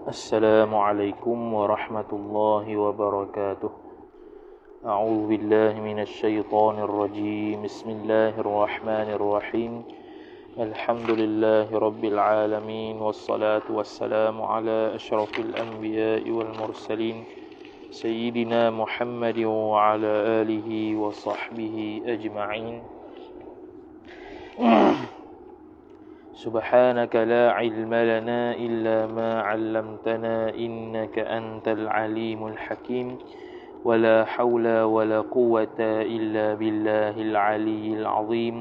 السلام عليكم ورحمة الله وبركاته. أعوذ بالله من الشيطان الرجيم. بسم الله الرحمن الرحيم. الحمد لله رب العالمين، والصلاة والسلام على أشرف الأنبياء والمرسلين سيدنا محمد وعلى آله وصحبه أجمعين. سبحانك لا علم لنا إلا ما علمتنا إنك أنت العليم الحكيم. ولا حول ولا قوة إلا بالله العلي العظيم.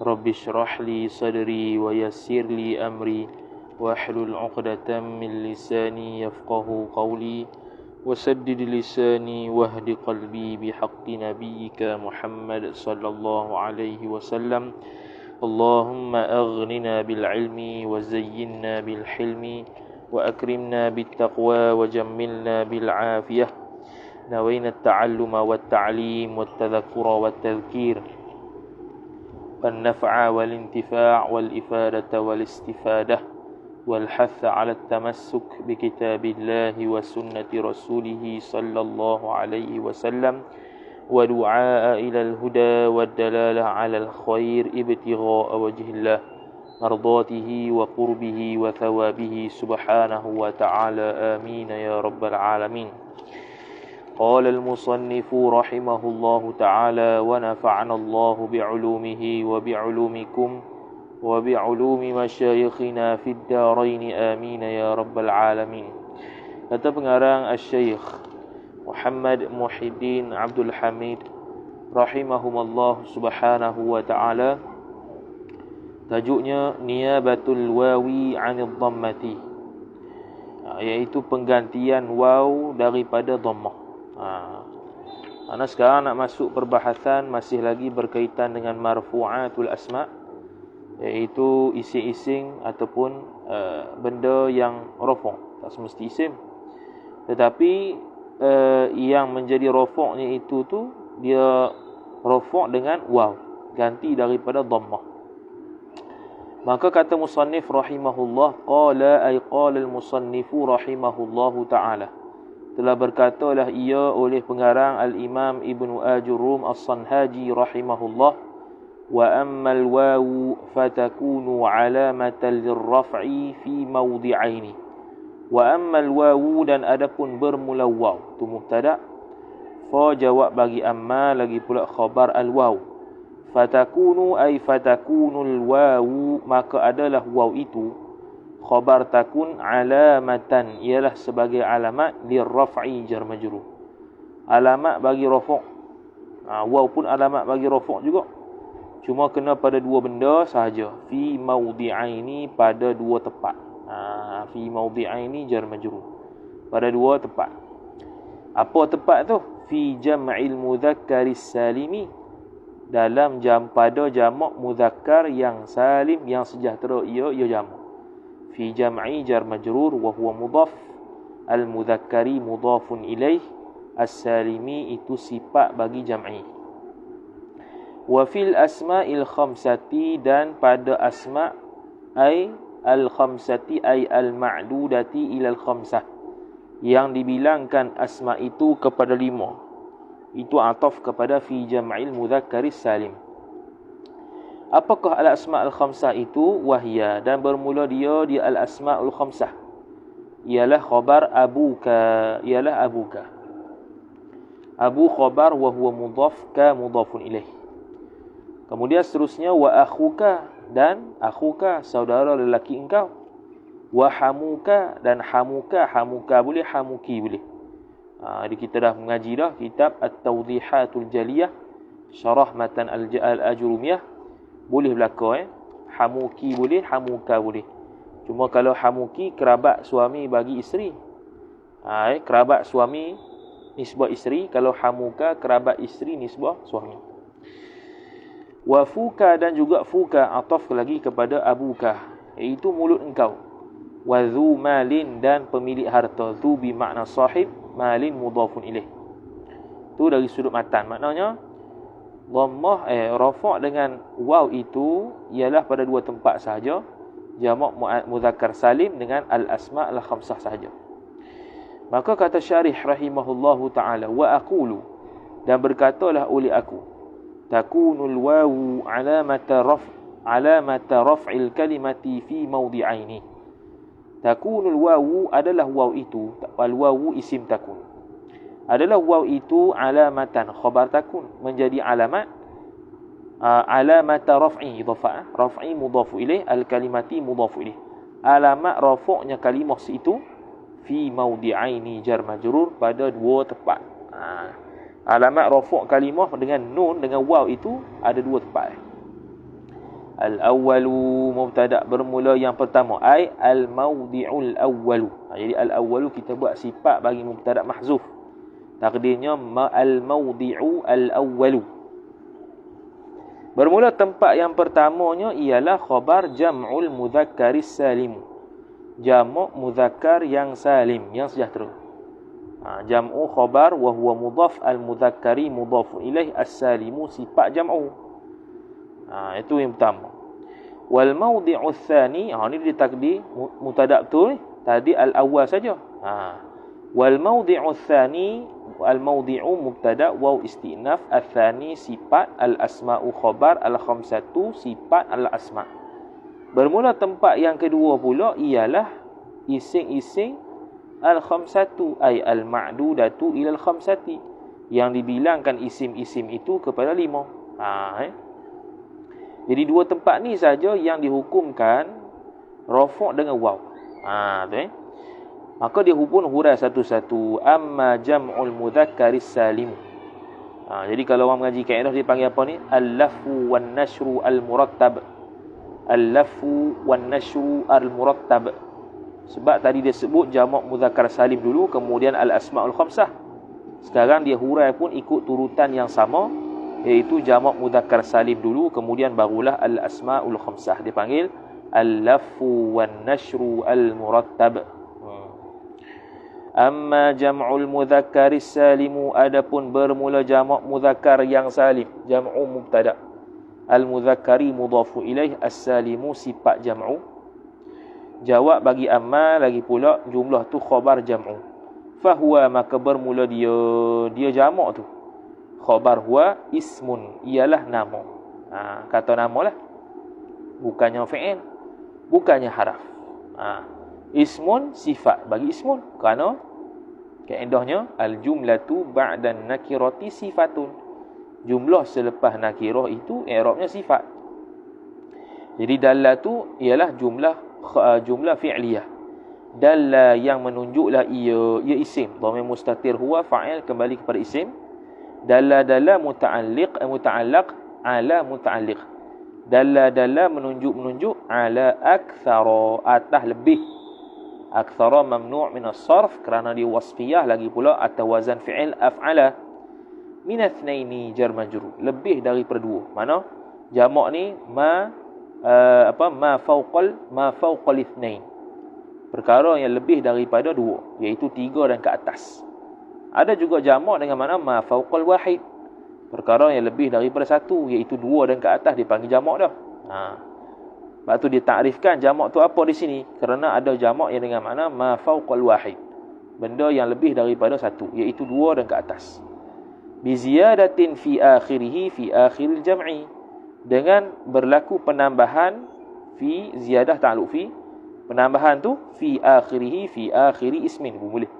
رب اشرح لي صدري ويسر لي أمري واحلل عقدة من لساني يفقه قولي وسدد لساني واهد قلبي بحق نبيك محمد صلى الله عليه وسلم. اللهم أغننا بالعلم وزينا بالحلم وأكرمنا بالتقوى وجملنا بالعافية. نوينا التعلم والتعليم والتذكر والتذكير والنفع والانتفاع والإفادة والاستفادة والحث على التمسك بكتاب الله وسنة رسوله صلى الله عليه وسلم ودعاء إلى الهدى والدلالة على الخير ابتغاء وجه الله مرضاته وقربه وثوابه سبحانه وتعالى. آمين يا رب العالمين. قال المصنف رحمه الله تعالى: ونفعنا الله بعلومه وبعلومكم وبعلوم مشايخنا في الدارين آمين يا رب العالمين. Kata pengarang Al-Syeikh Muhammad Muhyiddin Abdul Hamid rahimahumullah subhanahu wa ta'ala, tajuknya Niyabatul Wawi 'anil Dhammati, iaitu penggantian waw daripada dhammah. Karena sekarang nak masuk perbahasan masih lagi berkaitan dengan marfu'atul asma', iaitu isim-isim ataupun benda yang rafa', tak semesti isim. Tetapi yang menjadi rafa'nya itu tu dia rafa' dengan waw, ganti daripada dhammah. Maka kata musannif rahimahullah, qala ay qala al-musannifu rahimahullahu ta'ala, telah berkatalah ia oleh pengarang al-Imam Ibnu Ajurum As-Sanhaji rahimahullah, wa ammal wawu fatakunu alamatan lirraf'i fi mawdi'aini. Wa ammal wawu, dan adapun bermula waw, tu mubtada', fa jawab bagi amma, lagi pula khabar al-waw. Fatakunu ay fatakunul wawu, maka adalah waw itu khabar takun alamatan, ialah sebagai alamat lirraf'i jar majrur, alamat bagi rafa'. Waw pun alamat bagi rafa' juga, cuma kena pada dua benda sahaja, fi mawdi'aini, pada dua tempat. Fi mawdi'aini jar majrur, pada dua tempat. Apa tempat tu? Fi jam'il mudhakkaris salimi, dalam pada jamak mudzakkar yang salim, yang sejahtera, ia jamak. Fi jam'i jar majrur wa huwa mudhaf, al mudzakkari mudhafun ilaih, as-salimi itu sifat bagi jam'i. Wa fil asma'il khamsati, dan pada asma' ay al-khamsati ay al-ma'dudati ilal khamsah, yang dibilangkan asma' itu kepada 5, itu ataf kepada fi jam'il mudhakkaris salim. Apakah al-asma' al-khamsah itu? Wahya, dan bermula dia di al-asma'ul khamsah, ialah khabar abuka, ialah abuka. Abu khabar wa huwa mudhaf, ka mudhafun ilaih. Kemudian seterusnya wa akhuka, dan akhuka saudara lelaki engkau. Wa hamuka, dan hamuka, hamuka boleh, hamuki boleh. Kita dah mengaji dah kitab At-Tawdihatul Jaliyah syarah matan al-Ajrumiyah, boleh belaka hamuki boleh, hamuka boleh. Cuma kalau hamuki kerabat suami bagi isteri, kerabat suami nisbah isteri. Kalau hamuka kerabat isteri nisbah suami. Wa fuka, dan juga fuka ataf lagi kepada abuka, iaitu mulut engkau. Wa dhu malin, dan pemilik harta. Dhu bermakna sahib, malin mudhafun ilaih. Tu dari sudut matan, maknanya dhammah rafa' dengan waw itu ialah pada dua tempat sahaja, jamak muzakkar salim dengan al-asma' al-khamsah sahaja. Maka kata syarih rahimahullahu ta'ala, wa aqulu, dan berkatalah oleh aku, takunul wawu alamata raf'il kalimati fi mawdi'aini. Takunul wawu adalah waw itu, wal wawu isim takun. Adalah waw itu alamatan, khabar takun, menjadi alamat, alamata raf'i, idhafah, raf'i mudhafu ilaih, al-kalimati mudhafu ilaih. Alamat rafa'nya kalimah itu fi mawdi'aini jar majrur, pada dua tempat. Alamat rafa' kalimah dengan nun, dengan waw itu ada dua tempat. Al-awwalu, mubtada' bermula yang pertama, ai al-mawdi'ul awwalu. Jadi al-awwalu kita buat sifat bagi mubtada' mahzuf. Takdirnya al-mawdi'u al-awwalu. Bermula tempat yang pertamanya ialah khabar jam'ul mudhakkaris salim. Jamak muzakkar yang salim, yang sejahtera. Jam'u khabar wa huwa mudhaf, al-mudhakkari mudhafu ilaih, as-salimu sifat jam'u. Itu yang pertama. Wal mawdi'u tsani, ni ditakdir mubtada' betul, tadi al-awwal saja. Wal mawdi'u tsani, al-mawdi'u mubtada' waw istinaf, al-tsani sifat, al-asma'u khabar, al-khamsatu sifat al-asma'. Bermula tempat yang kedua pula ialah ising-ising al-khamsatu, ay al-ma'dudatu ila al-khamsati, yang dibilangkan isim-isim itu kepada 5. Jadi dua tempat ni saja yang dihukumkan rafa' dengan waw. Maka dia pun hurai satu-satu. Amma jam'ul mudhakkaris salim. Jadi kalau orang mengaji kaedah dia panggil apa ni? Al-lafu wan nashru al-murattab. Al-lafu wan nashru al-murattab. Sebab tadi dia sebut jamak mudzakkar salim dulu, kemudian al-asma'ul khamsah. Sekarang dia hurai pun ikut turutan yang sama, iaitu jamak mudzakkar salim dulu, kemudian barulah al-asma'ul khamsah. Dia panggil al-lafu wan nashru al-murattab. Amma jam'ul mudhakkaris salimu, adapun bermula jamak mudzakkar yang salim, jam'u mubtada', al-mudhakkari mudhafu ilaih, as-salimu sifat jam'u. Jawab bagi amma lagi pula jumlah tu khabar jam'u. Fahuwa, maka bermula dia jamak tu. Khabar huwa ismun, ialah nama. Kata nama lah, bukannya fi'il, bukannya haraf. Ismun sifat bagi ismun, kerana kaedahnya al-jumlatu ba'dan nakirati sifatun. Jumlah selepas nakirah itu i'rabnya sifat. Jadi dalla tu ialah jumlah fi'liyah. Dalla yang menunjuklah ia isim. Dhamir mustatir huwa, fa'il kembali kepada isim. Dalla muta'allaq ala muta'alliq. Dalla menunjuk ala aktsara, atas lebih. Aktsara mamnu' min as-sarf, kerana dia wasfiyah, lagi pula atas wazan fi'il af'ala. Min athnaini jar majrur, lebih daripada dua. Mana jamak ni ma fawqal ithnain, perkara yang lebih daripada dua, iaitu 3 dan ke atas. Ada juga jamak dengan mana ma fawqal wahid, perkara yang lebih daripada 1, iaitu 2 dan ke atas, dipanggil jamak dah. Sebab tu dia takrifkan jamak tu apa di sini, kerana ada jamak yang dengan mana ma fawqal wahid, benda yang lebih daripada 1, iaitu 2 dan ke atas. Bi ziyadatin fi akhirih, fi akhiril jam'i, dengan berlaku penambahan fi, ziyadah ta'alluq fi, penambahan tu fi akhirih, fi akhiri ismin, boleh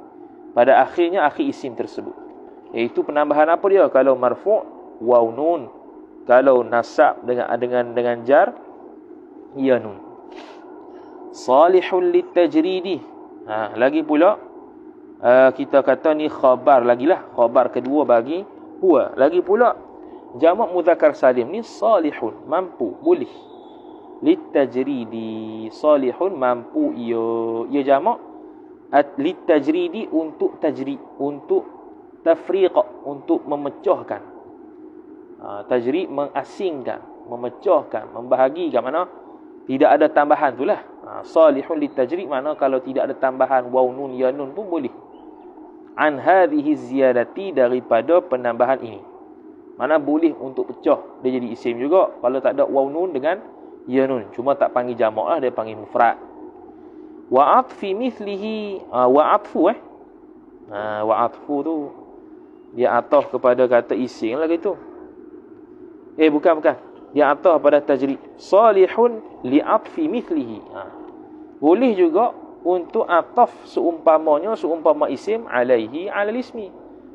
pada akhirnya akhir isim tersebut. Iaitu penambahan apa dia? Kalau marfu' waw nun, kalau nasab dengan jar ya nun. Salihul litajridi. Lagi pula kita kata ni khabar lagilah, khabar kedua bagi huwa. Lagi pula jamak mudzakkar salim ni salihun, mampu, boleh. Litajridi, salihun mampu ia jamak. Litajridi untuk tajrid, untuk tafriq, untuk memecahkan. Tajrid mengasingkan, memecahkan, membahagikan, mana tidak ada tambahan itulah. Salihun litajrid mana kalau tidak ada tambahan waw nun ya nun pun boleh. An hadhihi ziyadati, daripada penambahan ini. Mana boleh untuk pecah, dia jadi isim juga kalau tak ada waw nun dengan yanun. Cuma tak panggil jamak lah, dia panggil mufrad. Wa atfi mithlihi, wa atfu wa atfu tu dia ataf kepada kata ising lah gitu. Bukan. Dia ataf pada tajrid. Salihun li atfi mithlihi. Boleh juga untuk ataf seumpama isim alaihi alal ismi.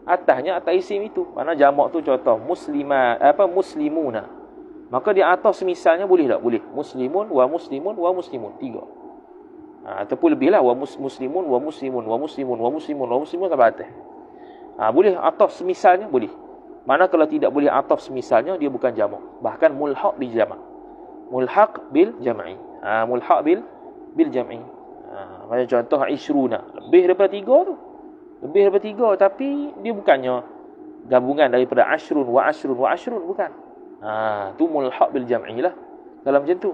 Atasnya atas isim itu. Mana jamak tu contoh muslimuna. Maka dia ataf semisalnya boleh tak? Boleh. Muslimun wa muslimun wa muslimun. 3. Ataupun lebihlah wa muslimun wa muslimun wa muslimun wa muslimun wa muslimun sampai atas. Boleh ataf semisalnya boleh. Mana kalau tidak boleh ataf semisalnya, dia bukan jamak. Bahkan mulhaq bil jamak. Mulhaq bil jam'i. Mulhaq bil jam'i. Macam contoh ishruna. Lebih daripada 3 tu. Lebih daripada 3 tapi dia bukannya gabungan daripada ashrun wa ashrun wa ashrun, bukan. Tu mulhaq bil jam'i lah. Kalau macam tu.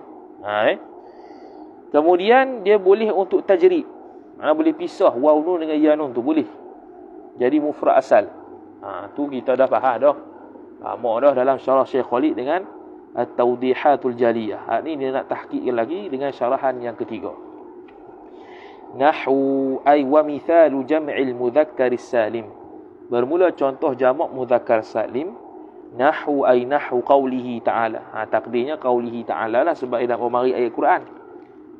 Kemudian dia boleh untuk tajrid. Boleh pisah waw nun dengan ya nun tu boleh. Jadi mufrad asal. Tu kita dah faham dah. Mak dah dalam syarah Syekh Khalid dengan At-Tawdihatul Jaliyah. Ni dia nak tahqiqkan lagi dengan syarahan yang ketiga. Nahwu ay wa mithalu jam'il mudzakkar salim. Bermula contoh jamak mudzakkar salim. Nahwu ay nahwu qawlihi ta'ala. Takdirnya qawlihi ta'ala lah sebab dalam mari ayat Quran.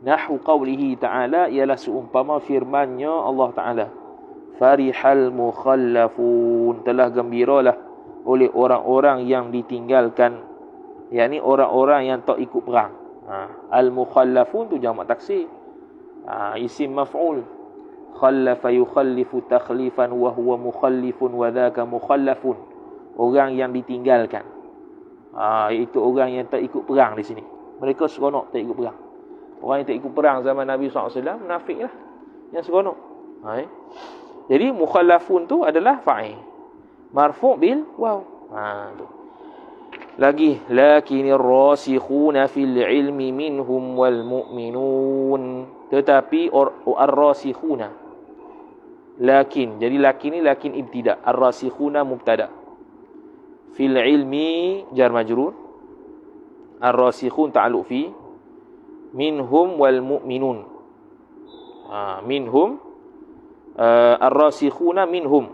Nahwu qawlihi ta'ala ialah seumpama firman-Nya Allah Ta'ala. Farihal mukhallafun, telah gembiralah oleh orang-orang yang ditinggalkan, yakni orang-orang yang tak ikut perang. Al mukhallafun tu jamak taksir. Isim maf'ul. Khallafa yukhallifu takhlifan wa huwa mukhallifun wa dhaka mukhallafun. Orang yang ditinggalkan. Itu orang yang tak ikut perang di sini. Mereka seronok tak ikut perang. Orang yang tak ikut perang zaman Nabi SAW munafik lah yang seronok. Jadi mukhallafun tu adalah fa'il marfu' bil waw. Tu. Lagi lakinir rasikhuna fil ilmi minhum wal mu'minun. Tetapi ar-rasikhuna. Lakin. Jadi lakin ni lakin ibtida'. Ar-rasikhuna mubtada'. Fil ilmi jar majrur. Ar-rasikhun ta'alluq fi. Minhum wal mu'minun. Minhum ar-rasikhuna minhum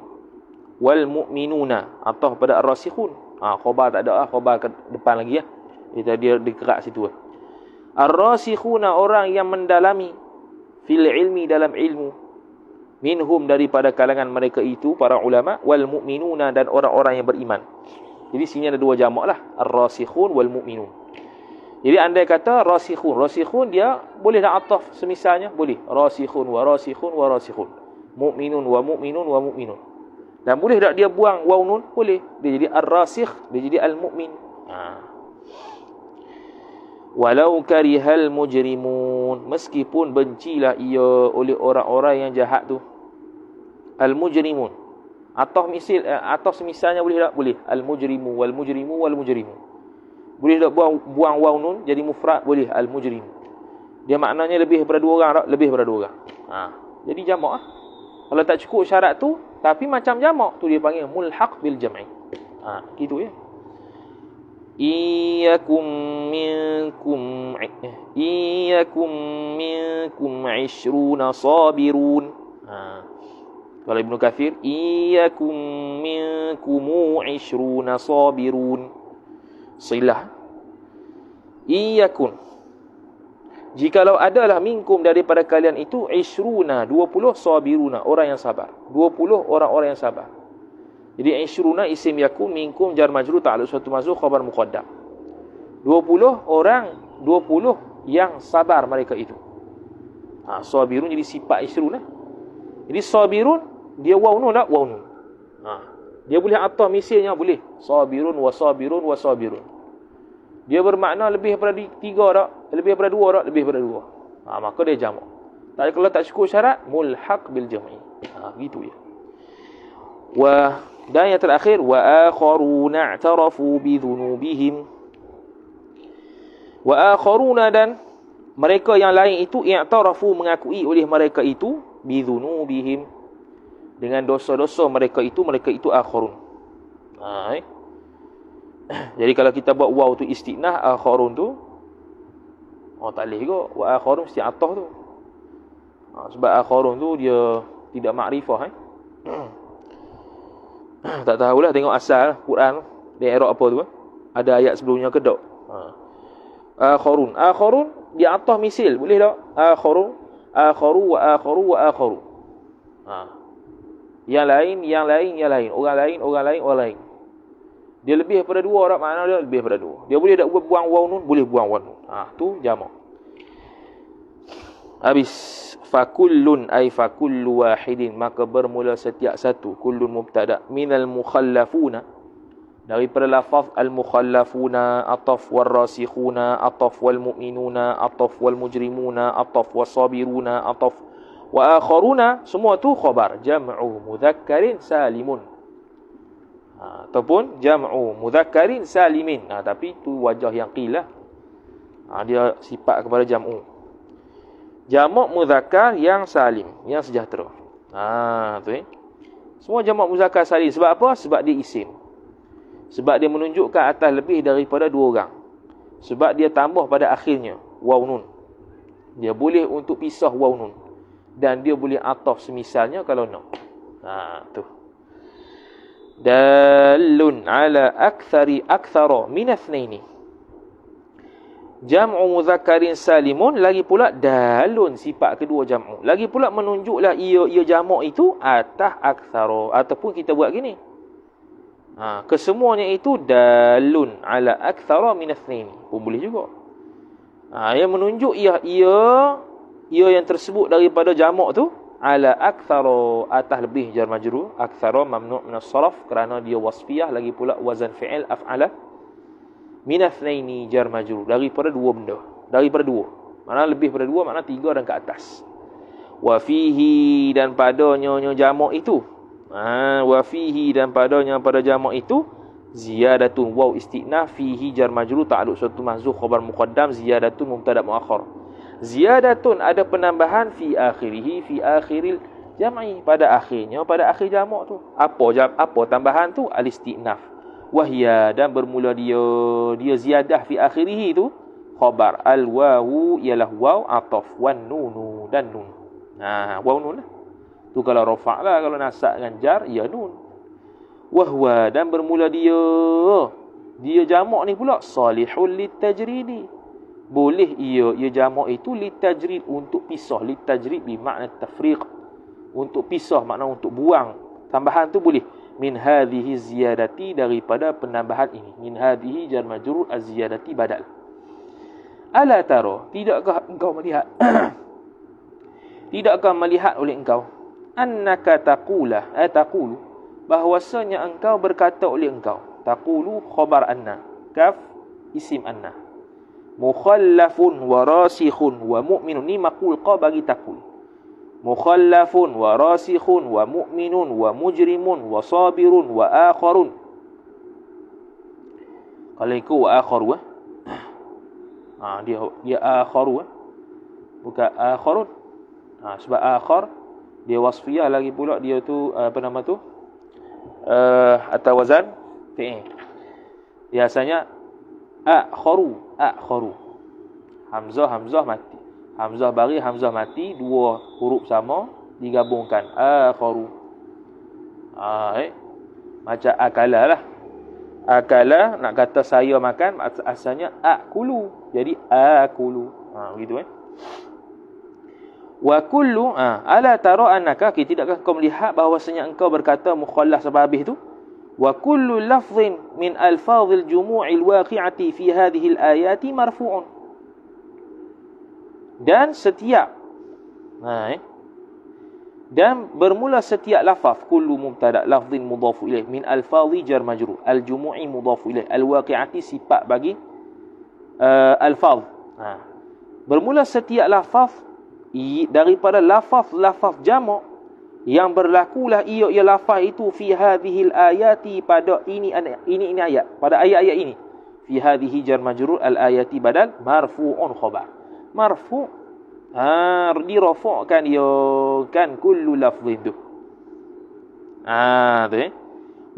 wal mu'minuna atau pada ar-rasikhun. Khabar tak ada khabar ke depan lagi ya. Dia dikerak situ. Ar-rasikhuna orang yang mendalami fil ilmi dalam ilmu, minhum daripada kalangan mereka itu para ulama, wal mu'minuna dan orang-orang yang beriman. Jadi sini ada 2 jamak lah, ar-rasikhun wal mu'minun. Jadi andai kata rasikhun dia boleh dah ataf semisalnya boleh. Rasikhun wa rasikhun wa rasikhun. Mu'minun wa mu'minun wa mu'minun. Dan boleh tak dia buang waw nun? Boleh. Dia jadi ar-rasikh, dia jadi al-mu'min. Walau karihal mujrimun, meskipun bencilah ia oleh orang-orang yang jahat tu. Al-mujrimun. Atau semisalnya boleh tak? Boleh. Al-mujrimu wal mujrimu wal mujrimu. Boleh tak buang waw nun jadi mufrad? Boleh. Al-mujrim. Dia maknanya lebih daripada 2 orang tak? Lebih daripada 2 orang. Jadi jamak lah. Kalau tak cukup syarat tu, tapi macam jamak tu dia panggil mulhaq bil jam'i. Gitu ya. Iyyakum minkum 20 sabirun. Kalau Ibnu Katsir, iyyakum minkum 20 sabirun. Silah. Iyyakum. Jikalau adalah minkum daripada kalian itu 20 sabiruna, orang yang sabar. 20 orang-orang yang sabar. Jadi 20 isim yakun, minkum jar majrur ta'alluq suatu mazhuf khabar muqaddam. 20 orang, 20 yang sabar mereka itu. Sabirun jadi sifat 20 lah. Jadi sabirun dia waw nun tak? Waw nun. Dia boleh ataf misalnya boleh. Sabirun wa sabirun wa sabirun. Dia bermakna lebih daripada 3 tak? Lebih daripada 2 tak? Lebih daripada 2. Maka dia jamak. Kalau tak cukup syarat, mulhaq bil jam'i. Gitu ya. Dan yang terakhir, wa akharuna i'tarafu bi dhunubihim. Wa akharuna dan mereka yang lain itu i'tarafu mengakui oleh mereka itu bi dhunubihim dengan dosa-dosa mereka itu akharun. Jadi kalau kita buat waw tu istinah, akharun tu Oh tak boleh juga. Wa akharun mesti atah tu. Sebab akharun tu dia tidak makrifah tak tahulah, tengok asal Quran di Arab apa tu. Ada ayat sebelumnya ke tak? Akharun dia atah misil, boleh tak? Akharu wa akharu wa akharu. Yang lain, orang lain. Dia lebih daripada dua orang, makna dia lebih daripada dua. Dia boleh tak buang waw nun? Boleh buang waw nun. Tu jamak. Habis. Fakullun ay fakullu wahidin, maka bermula setiap satu. Kullun mubtada minal mukhallafuna, daripada lafaz al mukhallafuna, ataf wal rasikhuna, ataf wal mu'minuna, ataf wal mujrimuna, ataf was sabiruna, ataf wa akharuna, semua tu khabar jam'u mudzakkarin salimun. Ataupun jam'u mudzakkarin salimin. Tapi tu wajah yang qilah. Dia sifat kepada jam'u. Jamak muzakkar yang salim, yang sejahtera. Tu Semua jamak muzakkar salim. Sebab apa? Sebab dia isim. Sebab dia menunjukkan atas lebih daripada dua orang. Sebab dia tambah pada akhirnya waw nun. Dia boleh untuk pisah waw nun. Dan dia boleh ataf semisalnya kalau nak. Tu. Dalun ala akthara min athnaini. Jam'u mudzakkarin salimun, lagi pula dalun, sifat kedua jam'u. Lagi pula menunjuklah ia jamak itu atas aktsara, ataupun kita buat gini. Kesemuanya itu dalun ala aktsara min athnain. Pun boleh juga. Yang menunjuk ia yang tersebut daripada jamak tu ala aktsara, atas lebih jar majrur. Aktsara mamnu' min as-sarf kerana dia wasfiyah, lagi pula wazan fi'il af'ala. Minathnaini jar majrur, daripada dua benda. Daripada dua. Makna lebih daripada dua, makna tiga dan ke atas. Wa fihi, dan padanya jamak itu. Wa fihi, dan padanya pada jamak itu ziyadatun waw istinaf, fihi jar majrur ta'alluq suatu mahzuf khabar muqaddam, ziyadatun mubtada muakhar. Ziyadatun ada penambahan fi akhiril jam'i, pada akhirnya, pada akhir jamak tu. Apa tambahan tu? Al istinaf. Wahya, dan bermula dia ziyadah fi akhirih tu khabar. Al wawu ialah waw ataf, wan nunu dan nun. Waw nun lah. Tu kalau rafa' lah, kalau nasab dengan jar ya nun. Wahwa, dan bermula dia jamak ni pula salihul litajridi. Boleh ia jamak itu litajrid, untuk pisah. Litajrid bi makna tafriq, untuk pisah, makna untuk buang. Tambahan tu boleh. Min hadhihi ziyadati, daripada penambahan ini. Min hadhihi jar majrur, az-ziyadati badal. Ala tara, tidakkah engkau melihat tidakkah melihat oleh engkau annaka taqulu, bahwasanya engkau berkata oleh engkau. Taqulu khabar anna, kaf isim anna. Mukhallafun wa rasikhun wa mu'minun, ni maqul qa bagi taqul. Mukhallafun wa rasikhun wa mu'minun wa mujrimun wa sabirun wa akharun. Kalau ikut wa akharu, dia akharu, bukan akharun. Sebab akhar dia wasfiyah, lagi pula dia tu apa nama tu? Atau wazan fi'il. Biasanya akharu. Hamzah mati. Hamzah bari, hamzah mati, dua huruf sama digabungkan. Akharu. Macam akala lah. Akala nak kata saya makan, asalnya akulu. Jadi akulu. Begitu Wa kullu ala tara annaka, tidakkah kau melihat bahawasanya engkau berkata mukhallaf sampai habis tu? Wa kullu lafdhin min alfadhil jumu'il waqi'ati fi hadhihi al-ayati marfu'un. Dan setiap dan bermula setiap lafaz, kullu mubtada lafdhin mudhafu ilaih, min alfadhi jar majrur, al-jumu'i mudhafu ilaih, al-waqi'ati sifat bagi alfaz. Bermula setiap lafaz daripada lafaz jamak yang berlakulah ia lafaz itu fi hadhil ayati, pada ini ayat, pada ayat-ayat ini. Fi hadhihi jar majrur, al-ayati badal marfu'un khabar. Marfu' dirafa'kan dia kan kullu lafdhin tu.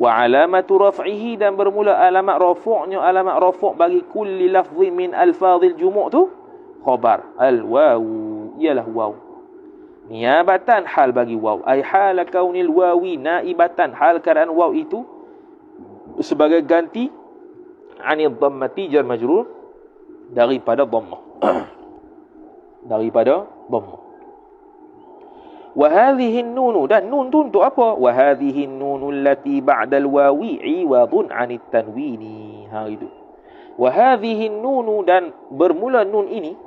Wa alamatu raf'ihi, dan bermula alamat rafu'nya, alamat rafu' bagi kulli lafdhin min alfadhil jumu' tu khabar. Al-wawu ialah waw. Niabatan hal bagi waw. Ay hal kaunil wawi naibatan, hal keadaan waw itu sebagai ganti anil dhammati jar majrur daripada dhammah. Daripada dhammah. Wa hadhihi an-nun, dan nun tu untuk apa? Wa hadhihi an-nun allati ba'da al-wawi 'iwadun 'anit tanwini. Itu. Wa hadhihi an-nun, dan bermula nun ini,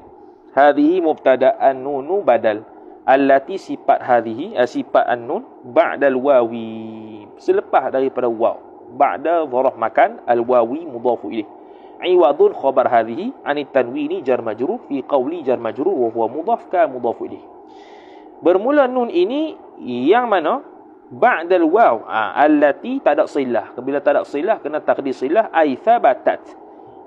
hadhihi mubtada, an-nunu badal, allati sifat hadhihi, sifat an-nun ba'da al-wawi, selepas daripada waw. Ba'da dharaf makan, al-wawi mudhafu ilaih. 'Iwadun khabar hadhihi 'anit tanwini jar majrur fi qawli jar majrur wa huwa mudhaf ka mudhafu ilaih. Bermula nun ini yang mana ba'dal waw, allati tak ada silah. Bila tak ada silah kena taqdir silah, ai thabatat,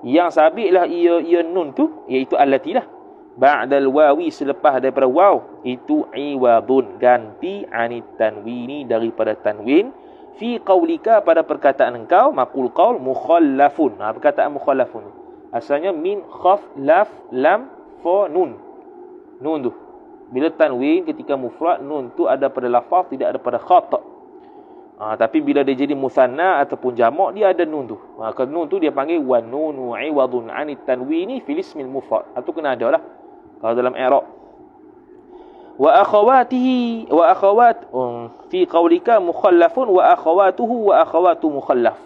yang sabitlah ia nun tu iaitu allati lah. Ba'dal wawi, selepas daripada waw, itu iwadun, ganti anit tanwini, daripada tanwin, fi qaulika, pada perkataan engkau, maqul qaul mukhallafun. Perkataan mukhallafun asalnya min khaf laf lam fa nun. Nun tu bila tanwin ketika mufrad, nun tu ada pada lafaz, tidak ada pada khata'. Tapi bila dia jadi musanna ataupun jamak, dia ada nun tu. Maka nun tu dia panggil wan nunu 'iwadun 'anit tanwini fil ismil mufrad. Itu kena ada lah kalau dalam i'rab. Wa akhawatihi wa akhawat fi qaulika mukhallafun wa akhawatuhu wa akhawatu mukhallaf.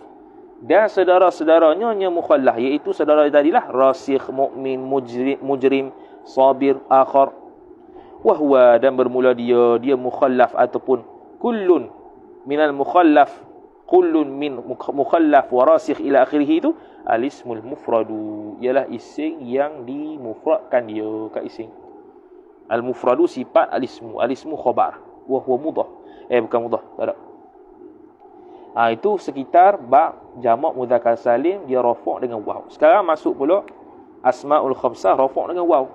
Dan saudara-saudaranya yang mukhallaf, iaitu saudara tadilah rasikh, mukmin, mujrim, sabir, akhar. Wahwa, dan bermula dia mukhallaf ataupun kullun minal mukhallaf, kullun min mukhallaf wa rasikh ila akhirih, itu al-ismul mufradu, ialah isim yang dimufradkan dia kat isim. Al-mufradu sifat al-ismu khabar, wa huwa mudhaf. Bukan mudhaf, tak ada. Itu sekitar bab jamak mudzakkar salim, dia rafa' dengan waw. Sekarang masuk pula asmaul khamsah rafa' dengan waw.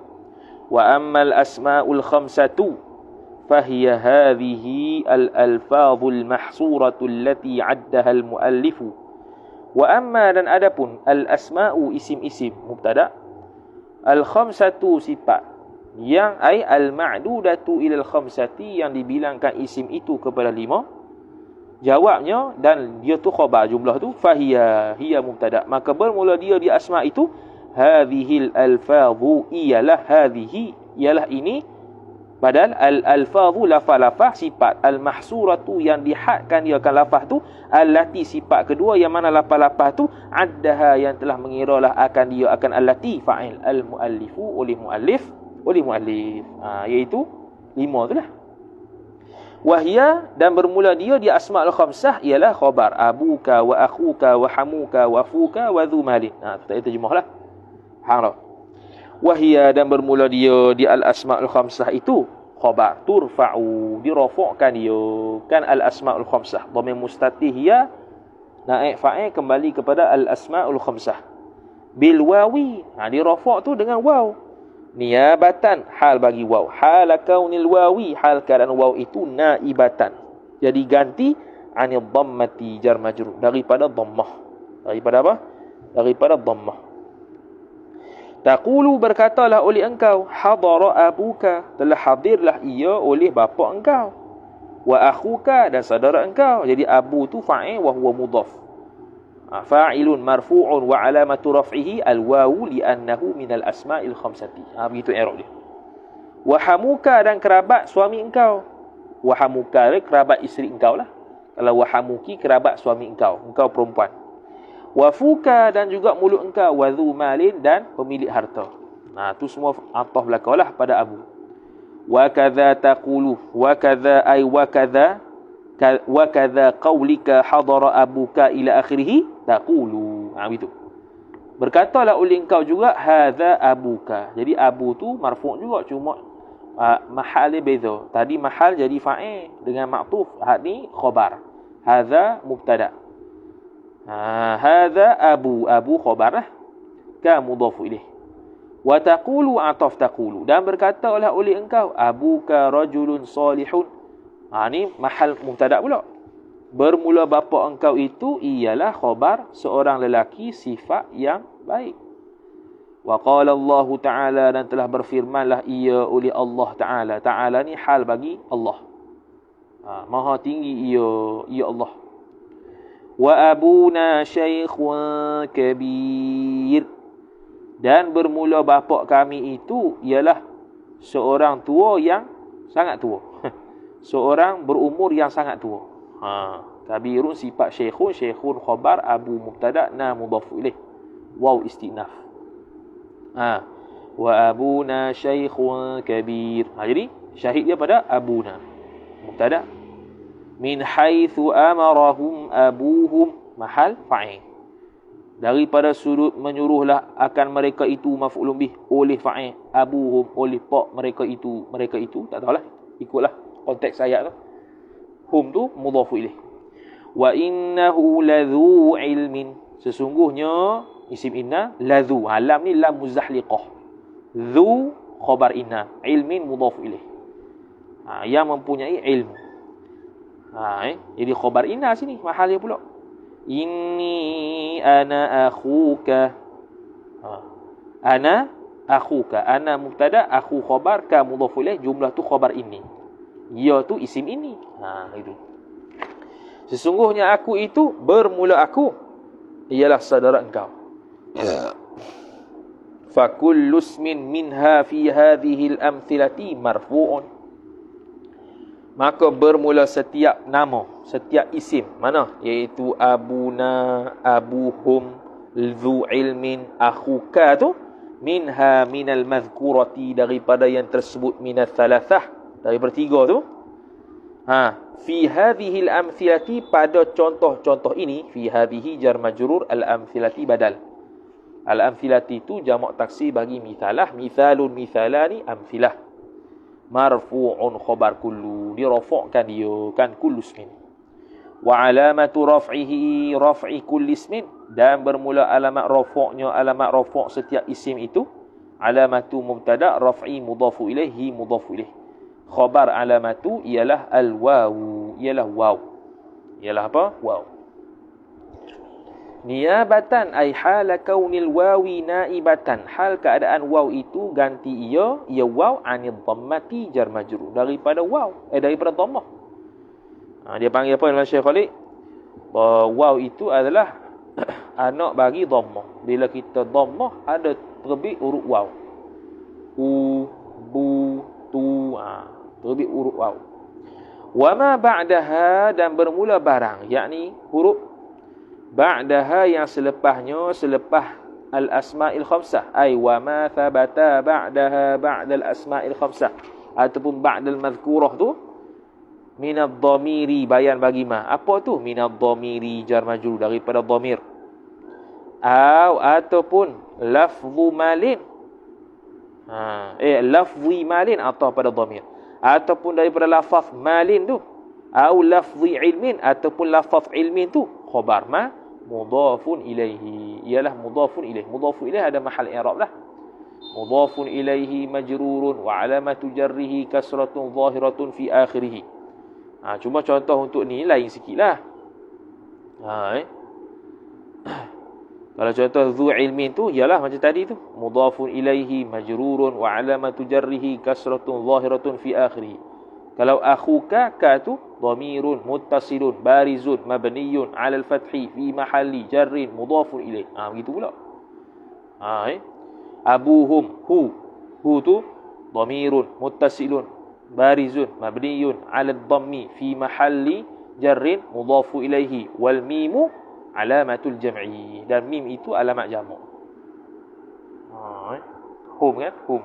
Wa ammal asmaul khamsatu fahiya hadhihi al-alfazul mahsuratu allati 'addaha al-muallifu. Wa amma, dan adapun al-asma'u, isim-isim mubtada, al-khamsatu sifat, yang ay al-ma'dudatu ila al-khamsati, yang dibilangkan isim itu kepada 5. Jawabnya, dan dia tu khabar, jumlah tu fahiya, hiya mubtada, maka bermula dia di asma' itu hadhil alfazu, ialah hadhihi, ialah ini, badal al-alfazu, lafaz-lafaz, sifat al-mahsuratu, yang dihadkan dia akan lafaz tu, allati, sifat kedua, yang mana lafaz-lafaz tu addaha, yang telah mengiralah akan dia akan allati, fa'il al-muallifu, oleh muallif, iaitu 5 tu lah. Wahia, dan bermula dia di asma'ul khamsah ialah khabar abuka wa akhuka wa hamuka wa fuka wa dhu malin. Tak terjemahlah. Hang tak? Wahia, dan bermula dia di al-asma'ul khamsah itu khabar turfa'u, dirafa'kan dia kan al-asma'ul khamsah, dhamir mustatih ya naik fa'il kembali kepada al-asma'ul khamsah bil wawi, dirafa' tu dengan waw, niabatan hal bagi waw, hal kaunil wawi, hal keadaan waw itu naibatan, jadi ganti anil dhammati jar majrur, daripada dhammah. Daripada apa? Daripada dhammah. Taqulu, berkatalah oleh engkau, hadara abuka, telah hadirlah ia oleh bapa engkau, wa akhuka, dan saudara engkau. Jadi abu tu fa'il wa huwa mudhaf, fa'ilun marfu'un wa alamatu raf'ihi al-wawu li'annahu minal asma'il khamsati. Begitu i'rab dia. Wa hamuka, dan kerabat suami engkau. Wa hamuka, kerabat isteri engkau lah. Kalau wa hamuki, kerabat suami engkau perempuan. Wafuka, dan juga mulut engkau, wadhu malin, dan pemilik harta. Tu semua ataf belakang lah pada abu. Wa kadza taqulu, wa kadza ay wa kadza qaulika hadara abuka ila akhirih taqulu. Begitu. Berkatalah oleh engkau juga hadza abuka. Jadi abu tu marfu' juga, cuma mahal dia beza. Tadi mahal jadi fa'il dengan ma'tuf, had ni khabar. Hadza mubtada. Hadza abu khabar lah, ka mudhafu ilaih. Wa taqulu ataf taqulu, dan berkatalah oleh engkau abuka rajulun salihun. Ni mahal mubtada pula. Bermula bapa engkau itu ialah khabar seorang lelaki sifat yang baik. Wa qala Allah Ta'ala, dan telah berfirmanlah ia oleh Allah Ta'ala. Ta'ala ni hal bagi Allah. Maha tinggi ia Allah. Wa abuna syaikhun kabir, dan bermula bapa kami itu ialah seorang tua yang sangat tua. Seorang berumur yang sangat tua. Kabirun sifat syekhun, syekhun khabar, abu mubtada, na mudhaf ilaih, waw istinaf. Wa abuna syaikhun kabir. Jadi syahid dia pada abuna mubtada. Min haitsu amarahum abuhum, mahal fa'il. Daripada sudut menyuruhlah akan mereka itu maf'ulun bih, oleh fa'il, abuhum oleh pak mereka itu tak tahulah, ikutlah konteks ayat tu. Hum tu mudhafu ilaih. Wa innahu ladzu ilmin, sesungguhnya isim inna ladzu, lam ni lam muzahliqah, dzu khabar inna, ilmin mudhafu ilaih, yang mempunyai ilmu. Jadi khabar inna sini mahal dia pula. Inni ana akhuka. Ana akhuka, ana mubtada, akhu khabar, ka mudhaf ilaih, jumlah tu khabar ini, ya tu isim ini. Itu. Sesungguhnya aku itu, bermula aku ialah saudara engkau. Fa kullu ismin minha fi hadhihi al-amthilati marfu'un, maka bermula setiap nama, setiap isim mana, iaitu abuna, abuhum, dzu ilmin, akhuka tu, minha minal mazkurati, daripada yang tersebut, minal thalathah, daripada tiga tu. Fi hadhihi al-amthilati, pada contoh-contoh ini, fi hadhihi jar majrur, al-amthilati badal. Al-amthilati tu jamak taksir bagi mithalah, mithalun, mithalani, amthilah. Marfu'un khabar kullu, dirafa'kan dia kan kullu ismin. Wa alamatu raf'ihi raf'i kulli ismin, dan bermula alamat rafa'nya, alamat rafa' setiap isim itu, alamatu mubtada, raf'i mudhafu ilaihi, mudhafu ilaih. Khabar alamatu ialah al-wawu, ialah waw. Ialah apa? Waw. Niyabatan ay hala kaunil wawi naibatan, hal keadaan waw itu ganti ia waw, anid dhammati jar majrur, daripada waw, daripada dhammah. Dia panggil apa dalam Syekh Khalid? Waw itu adalah anak bagi dhammah. Bila kita dhammah ada terbit huruf waw. U, bu, tu, terbit huruf waw. Wa ma ba'daha, dan bermula barang, yakni huruf ba'daha yang selepasnya, selepas al-asma'il khamsah, ay wa ma thabata ba'daha ba'dal asma'il khamsah, ataupun ba'dal madhkurah tu, minad dhamiri, bayan bagi ma. Apa tu? Minad dhamiri jar majrur, daripada dhamir. Ataupun lafzu malin, lafzi malin atau pada dhamir, ataupun daripada lafaz malin tu, au lafzi ilmin, ataupun lafaz ilmin tu khabar ma mudhafun ilaihi, ialah mudhafun ilaih. Mudhafun ilaih ada mahal i'rab lah. Mudhafun ilaihi majrurun wa alamatu jarrihi kasratun zahiratun fi akhirih. Cuma contoh untuk ni lain sikitlah. Kalau contoh dzu ilmin tu ialah macam tadi tu, mudhafun ilaihi majrurun wa alamatu jarrihi kasratun zahiratun fi akhirih. Kalau akhuka, ka tu dhamirun muttasilun barizun mabniyun 'ala al-fathi fi mahalli jarrin mudhafun ilaih. Begitu pula. Abuhum, hu tu dhamirun muttasilun barizun mabniyun 'ala ad-dhammi fi mahalli jarrin mudhafu ilaihi, wal mimu alamatul jam'i, dan mim itu alamat jamak. Hum kan, hum.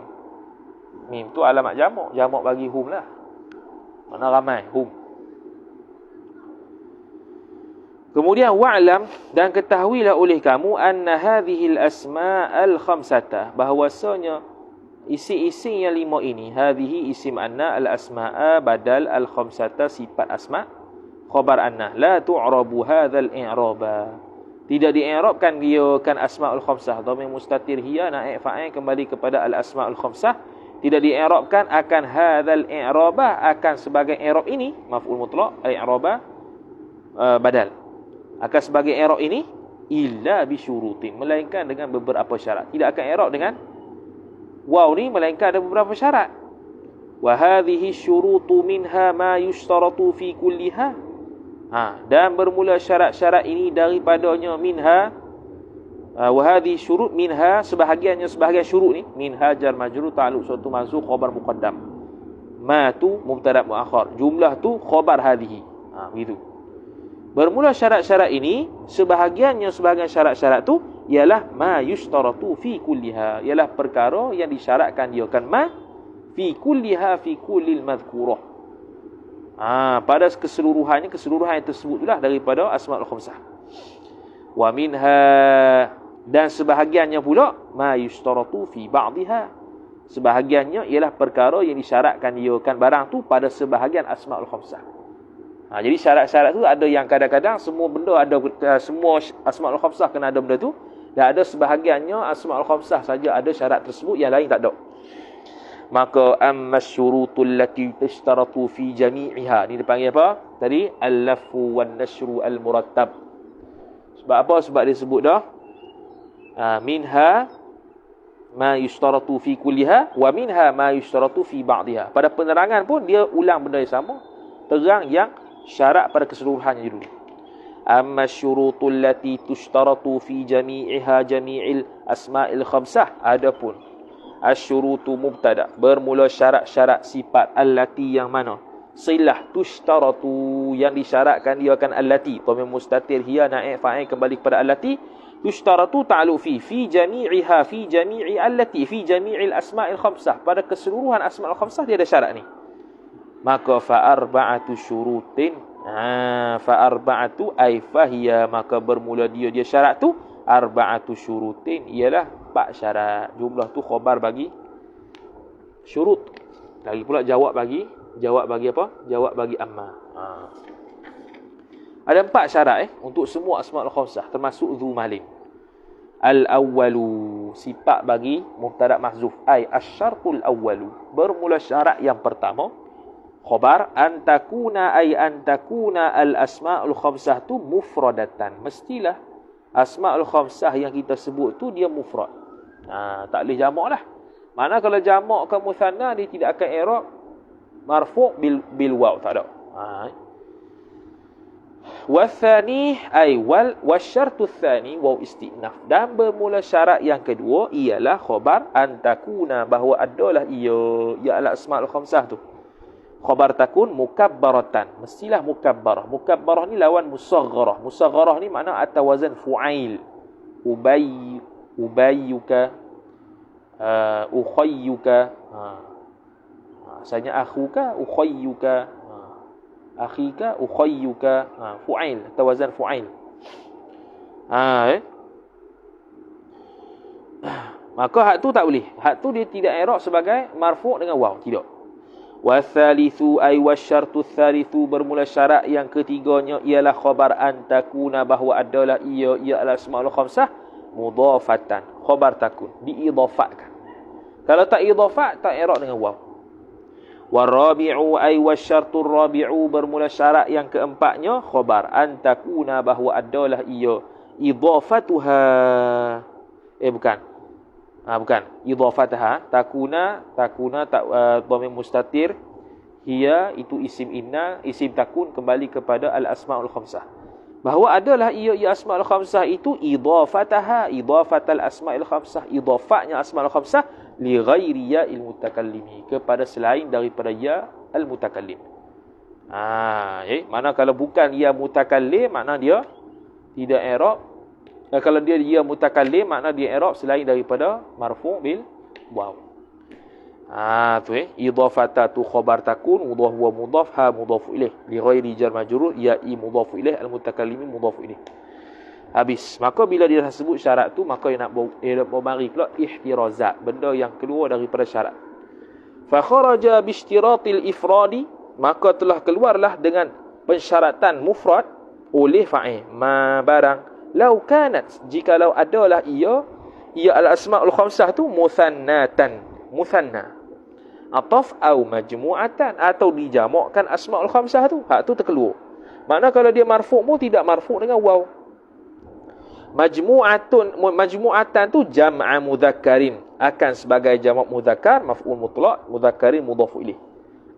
Mim tu alamat jamak, jamak bagi hum lah. Mana ramai, hum. Kemudian wa'lam, dan ketahuilah oleh kamu, anna hadhil asma'al khamsata, bahwasanya isi-isi yang lima ini, hadhihi isim anna, al-asma'a badal, al-khamsata sifat asma', khabar anna, la tu'rabu hadzal i'raba, tidak di'irabkan dia kan asma'ul khamsah, dhamir mustatir hiya naib fa'il kembali kepada al-asma'ul khamsah, tidak di'irabkan akan hadzal i'raba, akan sebagai i'rab ini maf'ul mutlaq, i'raba badal, akan sebagai i'rab ini illa bi syurutin, melainkan dengan beberapa syarat. Tidak akan i'rab dengan waw ni melainkan ada beberapa syarat. Wa hadhihi syurutu minha ma yushtaratu fi kulliha. Dan bermula syarat-syarat ini daripadanya minha, wa hadhihi syurut minha, sebahagian syurut ni, minha jar majrur ta'alluq suatu mansukh khabar muqaddam, ma tu mubtada muakhar, jumlah tu khabar hadhihi. Begitu. Bermula syarat-syarat ini, sebahagian syarat-syarat tu ialah ma yushtaratu fi kulliha, ialah perkara yang disyaratkan dia kan ma fi kulliha fi kullil madhkurah. Pada keseluruhan yang tersebut itulah daripada asmaul khamsah. Wa minha, dan sebahagiannya pula ma yushtaratu fi ba'dihha, sebahagiannya ialah perkara yang disyaratkan dia kan barang tu pada sebahagian asmaul khamsah. Jadi syarat-syarat tu ada yang kadang-kadang semua benda ada, semua asmaul khamsah kena ada benda tu, dan ada sebahagiannya asmaul khamsah saja ada syarat tersebut, yang lain tak ada. Maka ammas syurutul lati tashtaratu fi jami'iha, ni dipanggil apa tadi? Al-lafu wan nashru al-murattab. Sebab apa? Sebab dia sebut dah minha ma yushtaratu fi kulliha wa minha ma yushtaratu fi ba'dihha. Pada penerangan pun dia ulang benda yang sama, terang yang syarat pada keseluruhannya dulu. Amma syurutul lati tushtaratu fi jami'iha jami'il asma'il khamsah, adapun asyurutu mubtada, bermula syarat-syarat sifat, allati yang mana, silah tushtaratu yang disyaratkan dia akan allati, dhamir mustatir hiya naib fa'il kembali kepada allati, tushtaratu ta'alluq fi jami'iha fi jami'i allati fi jami'il asma'il khamsah, pada keseluruhan asma'ul khamsah dia ada syarat ni. Maka fa arba'atu syurutin, fa arba'atu ay fahiya, maka bermula dia syarat tu arba'atu syurutin, ialah 4 syarat. Jumlah tu khabar bagi syurut. Lagi pula jawab bagi apa? Jawab bagi amma. Ada 4 syarat untuk semua asmaul khamsah termasuk dzu malim. Al-awwalu, sifat bagi mubtada mahzuf, ai asyartul awwalu, bermula syarat yang pertama khabar antakuna, ai antakuna al-asmaul khamsah tu mufradatan, mestilah asmaul khamsah yang kita sebut tu dia mufrad. Tak boleh jamak lah. Mana kalau jamak ke muthanna, dia tidak akan i'rab marfu' bil waw, tak ada. Wathani ay wasyartu tsani waw istinaf, dan bermula syarat yang kedua ialah khabar antakuna, bahawa adalah ia adalah asmaul khamsah tu. Khabar takun mukabbaratan, mestilah mukabbarah. Mukabbarah ni lawan musagharah. Musagharah ni makna atas wazan fu'ail. Ubayyuka, ukhayyuka. Asalnya akhuka, ukhayyuka, akhika, ukhayyuka. Fu'ail, atas wazan fu'ail. Maka hak tu tak boleh. Hak tu dia tidak i'rab sebagai marfu' dengan waw, tidak. Wathalithu ay wasyartu tsalithu, bermula syarat yang ketiganya ialah khabar antakuna, bahawa adalah ia adalah asmaul khamsah mudhafatan, khabar takun diidhafatkan. Kalau tak idhafat tak i'rab dengan waw. Warabi'u ay wasyartu rabi'u, bermula syarat yang keempatnya khabar antakuna, bahawa adalah ia idhafatuha, bukan idhafataha, takuna dhamir mustatir, hiya itu isim inna, isim takun kembali kepada al asmaul khamsah, bahawa adalah ia asmaul khamsah itu idhafataha, idhafatal asmaul khamsah, idhafatnya asmaul khamsah li ghairi ya il mutakallimi, kepada selain daripada ya al mutakallim. Mana kalau bukan ya mutakallim, makna dia tidak i'rab. Kalau dia mutakallim, makna dia i'rab selain daripada marfu' bil waw. Tu idhafatatu khabar takun mudhaf wa mudhaf ha mudhaf ilaih li ghairi jar majrur ya mudhaf ilaih al mutakallimi mudhaf ilaih. Habis. Maka bila dia dah sebut syarat tu, maka dia nak mari pula ihtirazat, benda yang keluar daripada syarat. Fa kharaja bi ishtiratil ifradi, maka telah keluarlah dengan pensyaratan mufrad oleh fa'il ma barang lau kanat, jikalau adalah ia al-asma'ul khamsah tu muthannatan, muthanna, ataf au majmu'atan, atau dijamakkan asma'ul khamsah tu, hak tu terkeluar. Makna kalau dia marfu' pun tidak marfu' dengan waw. Majmu'atan tu jam'a mudzakkarin, akan sebagai jamak mudzakkar maf'ul mutlaq, mudzakkarin mudhaf ilaih.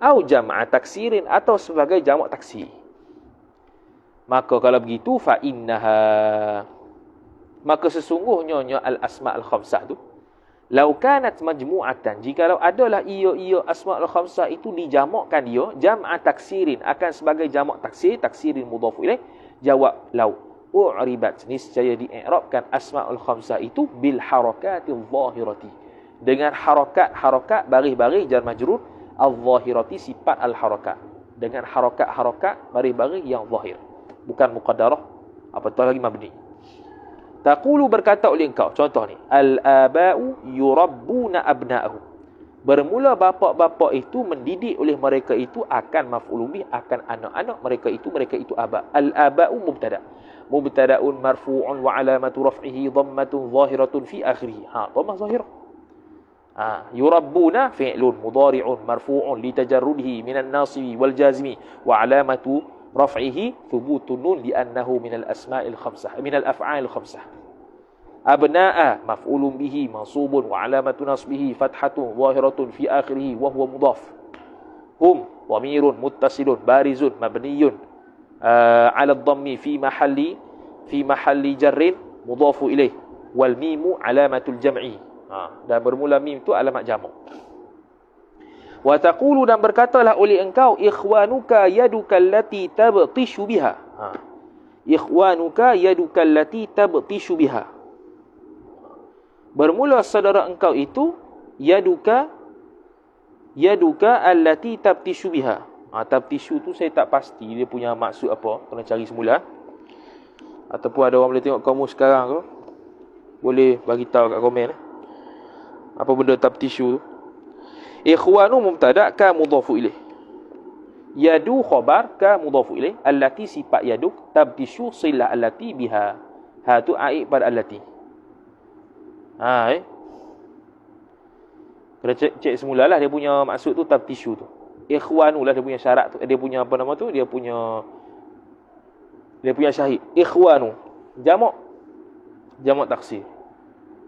Atau jam'a taksirin, atau sebagai jamak taksir. Maka kalau begitu fa innaha, maka sesungguhnya al-asma' al-khamsah tu lau kanat majmu'atan, jikalau adalah ia asma' al-khamsah itu dijamakkan dia jam'a taksirin, akan sebagai jamak taksir, taksirin mudhaf ilaih. Jawab lau u'ribat, niscaya di'irabkan asma'ul khamsah itu bil harakatil zahirati, dengan harakat baris-baris jar majrur al-zahirati, sifat al-harakat, dengan harakat baris-baris yang zahir, bukan muqaddarah, apatah lagi mabni. Taqulu, berkata oleh engkau, contoh ni, al-aba'u yurabbuna abna'ahum, bermula bapa-bapa itu mendidik oleh mereka itu akan maf'ul bih, akan anak-anak mereka itu aba. Al-aba'u mubtada'un marfu'un wa alamatu raf'ihi dhammatun zahiratun fi akhirih. Dhammah zahirah. Yurabbuna fi'lun mudhari'un marfu'un litajarrudihi minan nasibi wal jazimi wa alamatu raf'ihi thubutun nun li'annahu minal asma'il khamsah, minal af'alil khamsah. Abna'a maf'ulun bihi mansubun wa alamatu nasbihi fathatun zahiratun fi akhirih wa huwa mudhaf. Hum dhamirun muttasilun barizun mabniyun ala dhammi fi mahalli jarrin mudhafu ilaih, wal mimu alamatul jam'i. Dan bermula mim tu alamat jamak. Wa taqulu, dan berkatalah oleh engkau, ikhwanuka yaduka allati tabtishu biha. Ikhwanuka yaduka allati tabtishu biha, bermula saudara engkau itu yaduka allati tabtishu biha. Tabtishu tu saya tak pasti dia punya maksud apa, kena cari semula. Ataupun ada orang boleh tengok kamus sekarang tu, boleh bagi tahu kat komen apa benda tabtishu tu. Ikhwanu mubtada' ka mudhafu ilaih, yadu khabar ka mudhafu ilaih, allati sifat yaduk, tabtishu silah allati biha. Tu aib pada allati. Kena cek semulalah dia punya maksud tu tabtishu tu. Ikhwanu lah dia punya syarat tu, dia punya apa nama tu, dia punya syahid. Ikhwanu jamak taksir.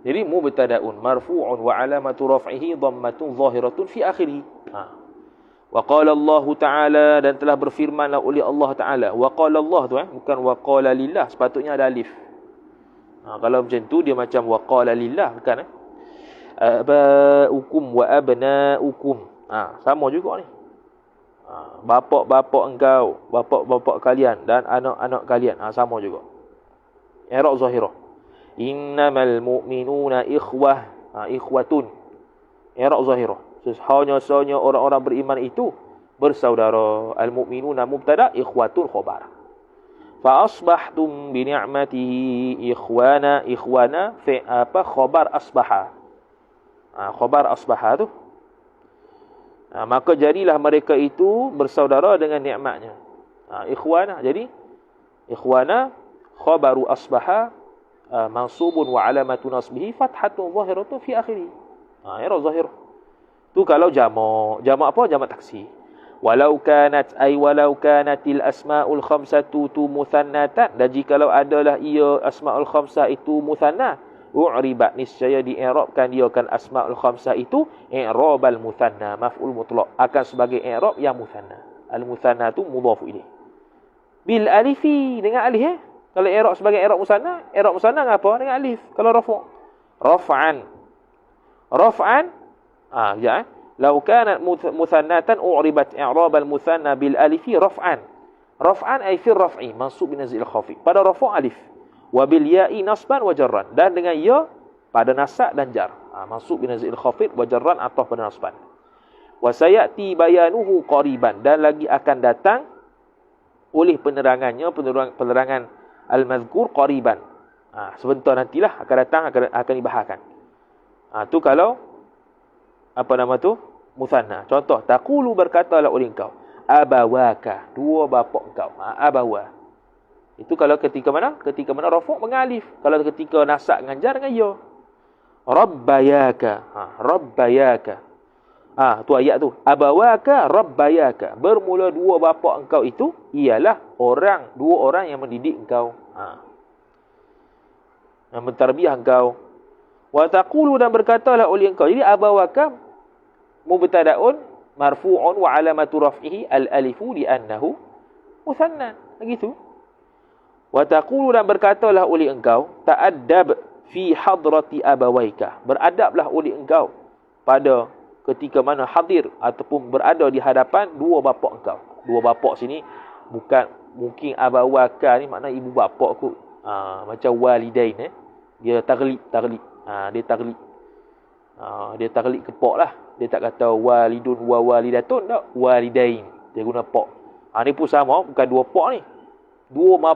Jadi mubtada'un marfu'un wa alamatu raf'ihi dhammatun zahiratun fi akhirih. Wa qala Allah Ta'ala, dan telah berfirmanlah oleh Allah Ta'ala. Wa qala Allah tu bukan wa qala lillah, sepatutnya ada alif. Kalau macam tu dia macam wa qala lillah, bukan aba'ukum wa abna'ukum. Sama juga ni. Bapak-bapak engkau, bapak-bapak kalian dan anak-anak kalian, sama juga. I'rab zahirah. Innamal mu'minuna ikhwah, ikhwatun. I'rab zahirah. Sesungguhnya orang-orang beriman itu bersaudara. Al-mu'minuna mubtada', ikhwatun khabar. Fa asbahtum bi ni'matihi ikhwana khabar asbaha. Khabar asbaha tu. Maka jadilah mereka itu bersaudara dengan nikmatnya. Ikhwana, jadi ikhwana khabaru asbaha mansubun wa alamatu nasbihi fathatun zahiratun fi akhirih. I'rab zahir. Tu kalau jamak apa? Jamak taksir. Walau kanatil asmaul khamsatu tu muthannatan, dan jikalau adalah ia asmaul khamsah itu muthanna, u'ribat, niscaya di'irabkan dia kan asmaul khamsah itu i'rabal muthanna maf'ul mutlaq, akan sebagai i'rab yang muthanna. Al muthanna tu mudhaf ilaih bil alifi, dengan alif. Kalau i'rab sebagai i'rab musanna apa? Dengan alif. Kalau raf'an ya. Lau kanat muthannatan u'ribat i'rabal muthanna bil alifi raf'an ay fi raf'i mansub bin nazil khafi, pada rafa' alif, wa bil ya'i nasban wa jarran, dan dengan ya pada nasab dan jar. Mansub bin nazil khafi wa jarran atau pada nasban. Wa sayati bayanuhu qariban, dan lagi akan datang oleh penerangan al-mazkur qariban. Sebentar nantilah akan datang, akan dibahaskan. Tu kalau apa nama tu? Muthanna. Contoh, taqulu, berkatalah oleh engkau, abawaka, dua bapa engkau. Abawa. Itu kalau ketika mana? Ketika mana rafa' mengalif. Kalau ketika nasab dengan jar dengan ya. Rabbayaka. Rabbayaka. Tu ayat tu. Abawaka rabbayaka. Bermula dua bapa engkau itu ialah dua orang yang mendidik engkau. mentarbiyah engkau. Wa taqulu, dan berkatalah oleh engkau. Jadi abawaka mubtada'un marfu'un wa alamatu raf'ihi al-alifu li'annahu muthanna. Begitu. Wa taqulu, dan berkatalah oleh engkau, ta'addab fi hadrati abawaika. Beradablah oleh engkau pada ketika mana hadir ataupun berada di hadapan dua bapa engkau. Dua bapa sini bukan mungkin abawaka ni makna ibu bapa kot. Macam walidain dia taglib. Dia taglib. Dia taglib kepak lah. Dia tak kata walidun wa walidatun, tak, walidain. Dia guna pak. Ni pun sama, bukan dua pak ni. Dua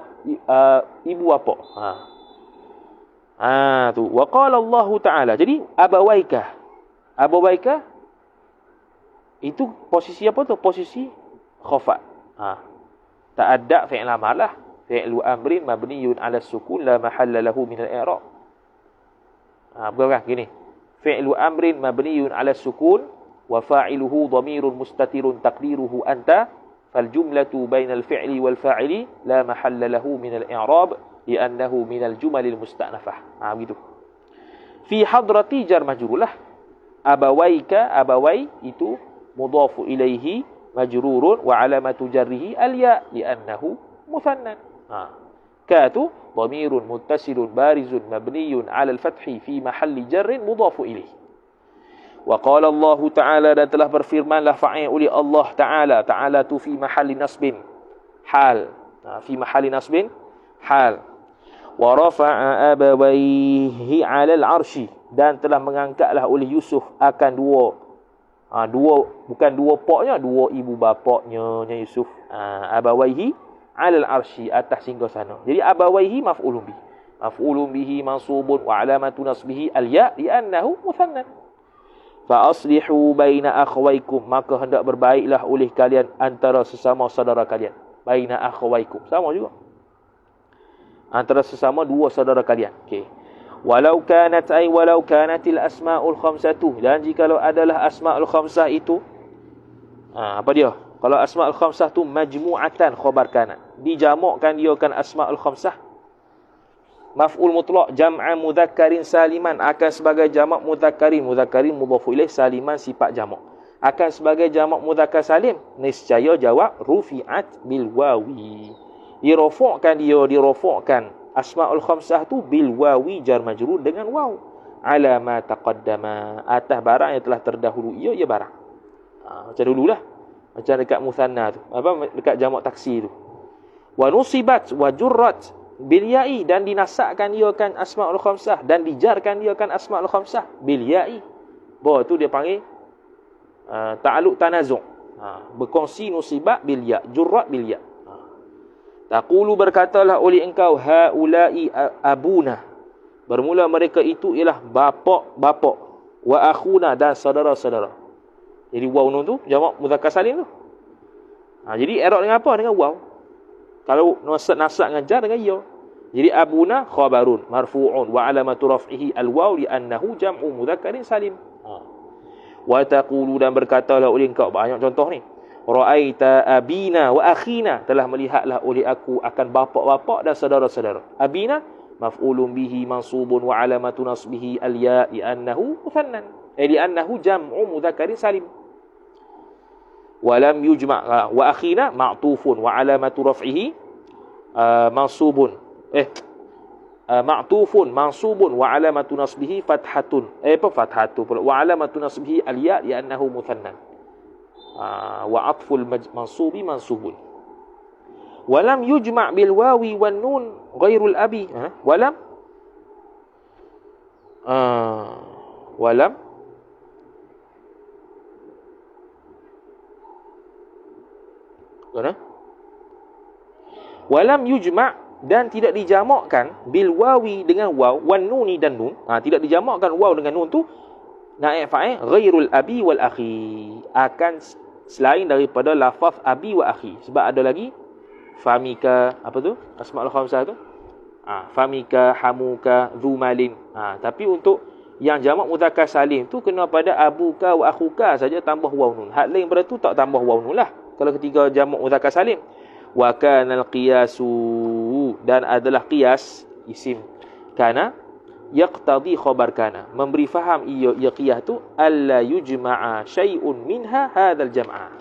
ibu bapa. Tu. Wa qala Allah Ta'ala. Jadi abawaika itu posisi apa tu? Posisi khafa. Ta'adda fi'il amal lah. Fi'lu amrin mabniyun 'ala sukun la mahalla lahu min al-i'rab. Bukan gini. Fi'lu amrin mabniyun 'ala sukun wa fa'iluhu dhamirun mustatirun taqdiruhu anta fal jumlatu bainal fi'li wal fa'ili la mahalla lahu min al-i'rab li'annahu min al-jumalil musta'nafah. Begitu. Fi hadrati jar majrur lah. Abawaika, abawai itu mudhafu ilaihi majrurun wa alamatu jarrihi al-ya li'annahu muthannan. Ka tu dhamirun muttasilun barizun mabniyun 'ala al-fathi fi mahalli jarrin mudhafu ilaihi. Wa qala Allah Ta'ala, dan telah berfirmanlah fa'il oleh Allah Ta'ala. Ta'ala tu fi mahalli nasbin hal. Fi mahalli nasbin hal. Wa rafa'a abawaihi 'ala al-'arsy, dan telah mengangkatlah oleh Yusuf akan bukan dua paknya, dua ibu bapaknya Yusuf. Abawaihi 'ala al-'arsy, atas singgasana. Jadi abawaihi maf'ulun bihi. Maf'ulun bihi mansubun wa 'alamatu nasbihi al-ya' li'annahu muthanna. Fa aslihu baina akhawaykum, maka hendak berbaiklah oleh kalian antara sesama saudara kalian. Baina akhawaykum, sama juga. Antara sesama dua saudara kalian. Okey. Walau kanatil asmaul khamsatu, dan jikalau adalah asmaul khamsah itu apa dia? Kalau asmaul khamsah tu majmu'atan khabar kana, dijamakkan dia kan asmaul khamsah. Maf'ul mutlaq jam'a mudzakkarin saliman, akan sebagai jamak mudzakkarin. Mudzakkarin mudhafu ilaih, saliman sifat jamak. Akan sebagai jamak mudzakkar salim, niscaya jawab rufi'at bil wawi. Dirafa'kan asmaul khamsah tu bil wawi jar majrur dengan waw. Ala ma taqaddama, atas barang yang telah terdahulu ia barang. Macam dululah. Macam dekat musanna tu. Dekat jamak taksi tu. Wa nusibat wa jurrat bil ya'i, dan dinasakkan dia kan asmaul khamsah, dan dijarkan dia kan asmaul khamsah bil ya'i. Bahawa tu dia panggil ta'alluq tanazu'. Berkongsi nusibat bil ya', jurrat bil ya'. Taqulu, berkatalah oleh engkau, haula'i abuna, bermula mereka itu ialah bapa, wa akhuna, dan saudara-saudara. Jadi waw nun tu jamak mudzakkar salim tu. Jadi i'rab dengan apa? Dengan waw. Kalau nasab dengan jar dengan ya. Jadi abuna khabarun marfu'un wa alamatu raf'ihi al-waw li'annahu jam'u mudzakkarin salim. Wa taqulu, dan berkatalah oleh engkau, banyak contoh ni. Ra'aita abina wa akhina, telah melihatlah oleh aku akan bapa-bapa dan saudara-saudara. Abina maf'ulun bihi mansubun wa alamatu nasbihi al-ya li'annahu muthannan. Li'annahu jam'u mudzakkarin salim. Wa lam yujma' wa akhina ma'tufun wa alamatu raf'ihi mansubun. Ma'tufun mansubun wa alamatu nasbihi fathatun. Fathatun pula. Wa alamatu nasbihi al-ya li'annahu muthannan. Wa atful mansubi mansubun. Walam yujma' bil wawi wan nun ghairul abi. Walam yujma', dan tidak dijamakkan bil wawi dengan waw, wan nuni dan nun. Tidak dijamakkan waw dengan nun tu naib fa'il ghairul abi wal akhi, akan selain daripada lafaz abi wa akhi. Sebab ada lagi famika, apa tu asmaul khamsah tu, famika, hamuka, dzumalin. Tapi untuk yang jamak mudzakkar salim tu kena pada abuka wa akhuka saja tambah waw nun. Hak lain pada tu tak tambah waw nun lah kalau ketika jamak mudzakkar salim. Wa kanal qiyasu, dan adalah qiyas isim kana yaqtadi khabar kana. Memberi faham ia qiyah tu alla yujma'a syai'un minha hadzal jam'a.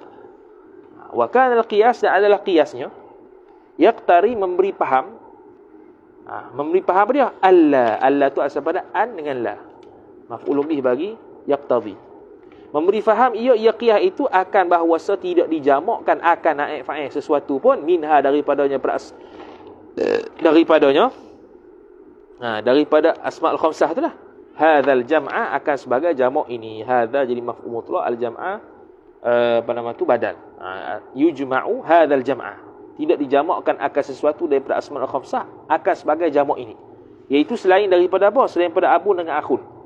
Wa kana al-qiyas adalah qiyasnya yaqtari memberi faham. Memberi faham apa dia? Alla tu asal pada an dengan la. Maf'ulun bih bagi yaqtadi. Memberi faham ia qiyah itu akan bahawasa tidak dijamakkan akan naik fa'il sesuatu pun minha daripada asmaul khamsah itulah. Hadzal jam'a akan sebagai jamak ini. Hadza jadi maf'ul mutlaq, al jam'a badal. Yujma'u hadzal jam'a. Tidak dijamakkan akan sesuatu daripada asmaul khamsah akan sebagai jamak ini. Iaitu selain daripada apa? Selain daripada abun dengan akhun.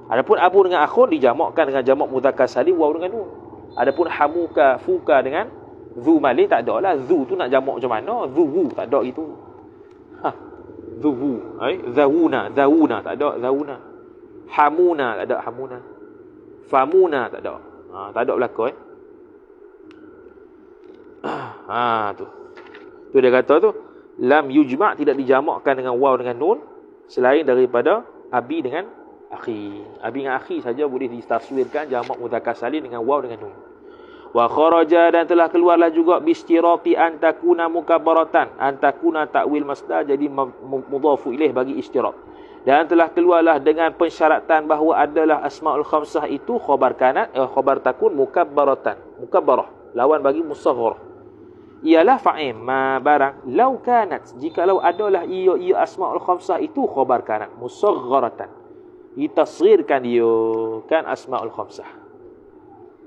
Adapun abu dengan akhun dijamakkan dengan jamak mudzakkar salim waw dengan nun. Adapun hamuka, fuka dengan zu mali tak ada lah. Zu tu nak jamak macam mana? Zuwu tak ada gitu. Zuwu, zawuna tak ada zawuna. Hamuna tak ada hamuna. Famuna tak ada. Tak ada belaka tu. Tu dia kata tu lam yujma' tidak dijamakkan dengan waw dengan nun selain daripada abi dengan akhi. Abi dengan akhi saja boleh ditaswirkan jamak mudzakkar salim dengan waw dengan nun. Wa kharaja dan telah keluarlah juga bistirati an takuna mukabbaratan, an takuna ta'wil masdar jadi mudhafu ilaih bagi istirat. Dan telah keluarlah dengan pensyaratan bahawa adalah asmaul khamsah itu khabar kanat, khabar takun mukabbaratan, mukabbarah lawan bagi musaghharah. Ialah fa'il ma barang law kanat, jikalau adalah ia asmaul khamsah itu khabar kanat musaghharatan, ditasghirkan dia kan asmaul khamsah.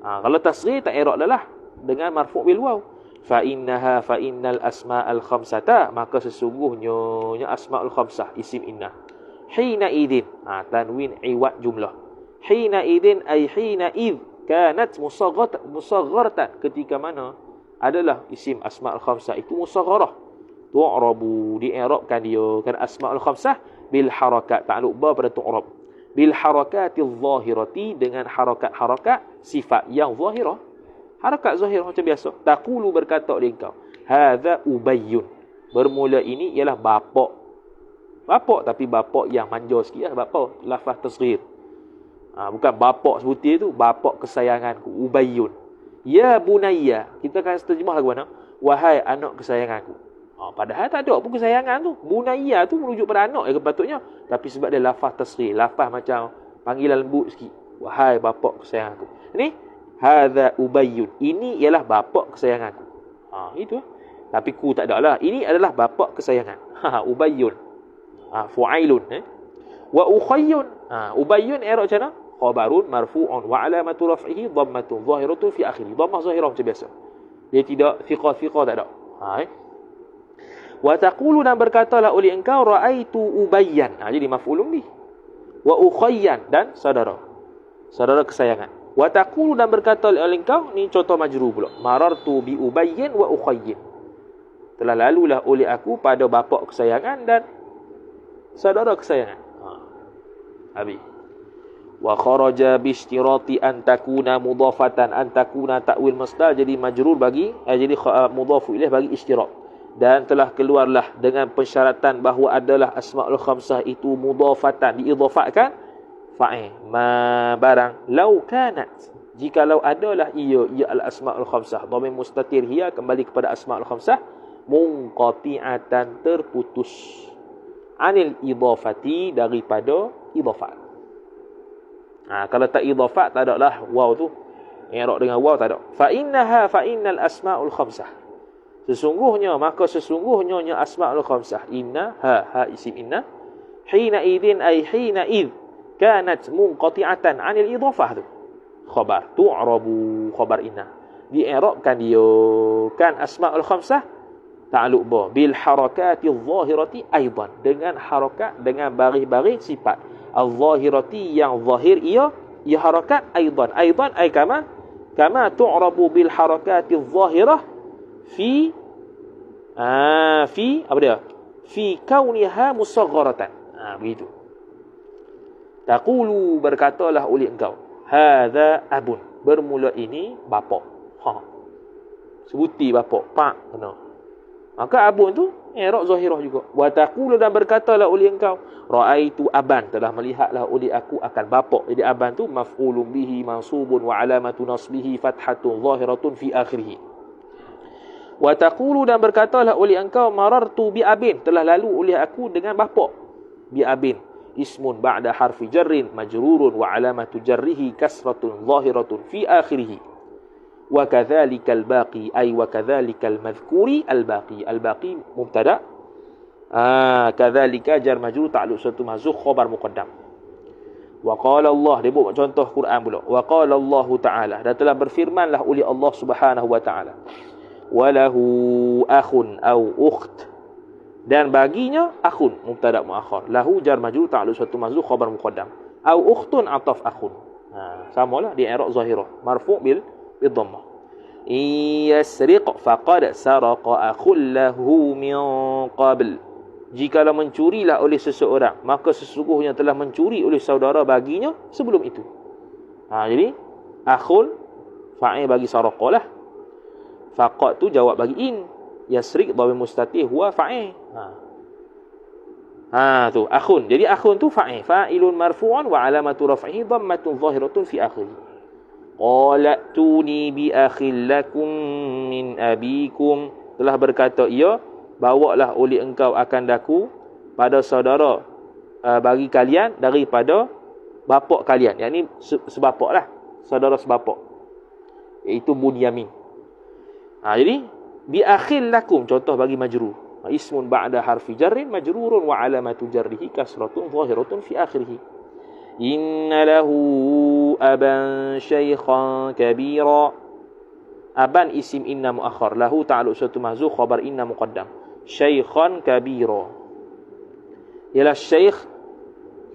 Kalau tasghir tak i'rab lah dengan marfu' bil waw. Fa innal asma'al khamsata, maka sesungguhnya asmaul khamsah isim inna. Hina idin, tanwin iwad jumlah. Hina idin ay hina id kanat musaghharatan, ketika mana adalah isim asma'ul khamsah itu musagharah. Tu'rabu, di-i'rabkan dia kan asma'ul khamsah bil harakat, ta'alluq ba pada tu'rab. Bil harakatil zahirati, dengan harakat-harakat sifat yang zahirah. Harakat zahirah macam biasa. Taqulu, berkata oleh engkau, hadza ubayyun, bermula ini ialah bapak. Bapak tapi bapak yang manja sikit lah, bapak lafaz tasghir. Bukan bapak sebutir tu, bapak kesayanganku, ubayyun. Ya bunayya, kita akan terjemah lagu mana? Wahai anak kesayanganku. Padahal tak ada pun kesayangan tu. Bunayya tu merujuk pada anak kepatutnya. Tapi sebab dia lafaz tasghir, lafaz macam panggilan lembut sikit. Wahai bapak kesayanganku. Ini hadza ubayyun, ini ialah bapak kesayanganku. Itu. Tapi ku tak ada lah. Ini adalah bapak kesayangan. Ubayyun. Fu'ailun. Wa ukhayyun. Ubayyun i'rab macam mana? Khabarun marfu'un wa alamatu raf'ihi dhammatun zahiratun fi akhirih. Dhammah zahirah macam biasa. Dia tidak thiqah tak ada. Wa taqulu, dan berkatalah oleh engkau, ra'aitu ubayyan. Jadi maf'ulun bih. Wa ukhayyan, dan saudara kesayangan. Wa taqulu, dan berkata oleh engkau, ni contoh majrur pula. Marartu bi ubayyin wa ukhayyin. Telah lalulah oleh aku pada bapak kesayangan dan saudara kesayangan. Habis. Wa kharaja bi istirati an takuna mudhafatan, an takuna ta'wil masdar jadi majrur bagi jadi mudhafu ilaih bagi istirat. Dan telah keluarlah dengan pensyaratan bahawa adalah asmaul khamsah itu mudhafatan, diidhafahkan fa'il ma barang law kanat, jikalau adalah ia al asmaul khamsah, dhamir mustatir hiya kembali kepada asmaul khamsah, munqati'atan terputus, anil idhafati daripada idhafat. Kalau tak idhafat tak ada lah waw tu, i'rab dengan waw tak ada. Fa innal asmaul khamsah, sesungguhnya asmaul khamsah, inna ha isim inna, hina idin ay hina id kanat munqati'atan 'anil idhafah tu khabar, tu'rabu khabar inna, di'irabkan dia kan asmaul khamsah ta'alluq ba bil harakati adh-dhahirati aidan, dengan harakat, dengan baris-baris sifat adh-dhahirati yang zahir ia harakat, aidan ay kama tu'rabu bil harakati adh-dhahirah fi apa dia? Fi kauniha musaghharatan. Begitu. Taqulu, berkatalah oleh engkau, hadza abun, bermula ini bapa. Sebuti bapa, pak kena. Maka abun tu i'rab zahirah juga. Wa taqulu, dan berkatalah oleh engkau, ra'aitu aban, telah melihatlah oleh aku akan bapak. Jadi aban tu maf'ulun bihi mansubun wa alamatu nasbihi fathatun zahiratun fi akhirih. Wa taqulu, dan berkatalah oleh engkau, marartu bi abin, telah lalu oleh aku dengan bapak. Bi abin ismun ba'da harfi jarrin majrurun wa alamatu jarrihi kasratun zahiratun fi akhirih. Wa kadzalikal baqi ay wa kadzalikal madhkuri al baqi mubtada, kadzalika jar majrur ta'alluq satu mahzuf khabar muqaddam. Wa qala Allah, dia buat contoh Quran pula. Wa qala Allah Ta'ala, dan telah berfirmanlah oleh Allah Subhanahu wa taala, walahu akhun au ukht, dan baginya akhun mubtada muakhar, lahu jar majrur ta'alluq satu mahzuf khabar muqaddam, au ukhtun ataf akhun. Samalah di i'rab zahirah, marfu' bil dhammah. Yasriq faqad saraqa akhul lahu min qabl, jikalau mencurilah oleh seseorang, maka sesungguhnya telah mencuri oleh saudara baginya sebelum itu. Jadi akhul fa'il bagi saraqalah, faqad tu jawab bagi in, yasriq dhamir mustatir huwa fa'il. Tu akhun. Jadi akhun tu fa'il, fa'ilun marfu'un wa alamatu raf'ihi dhammatun zahiratun fi akhirih. Qala tuni bi akhil lakum min abikum, telah berkata ia, bawalah oleh engkau akan daku pada saudara bagi kalian daripada bapak kalian, yakni sebapak lah, saudara sebapak, iaitu Bunyamin. Jadi bi akhil lakum, contoh bagi majrur, ismun ba'da harfi jarrin majrurun wa alamatu jarrihi kasratun zahiratun fi akhirih. Inna lahu aban syaikhan kabira, aban isim inna muakhar, lahu ta'alluq satu mahzuf khabar inna muqaddam, syaikhan kabira. Ialah syaikh,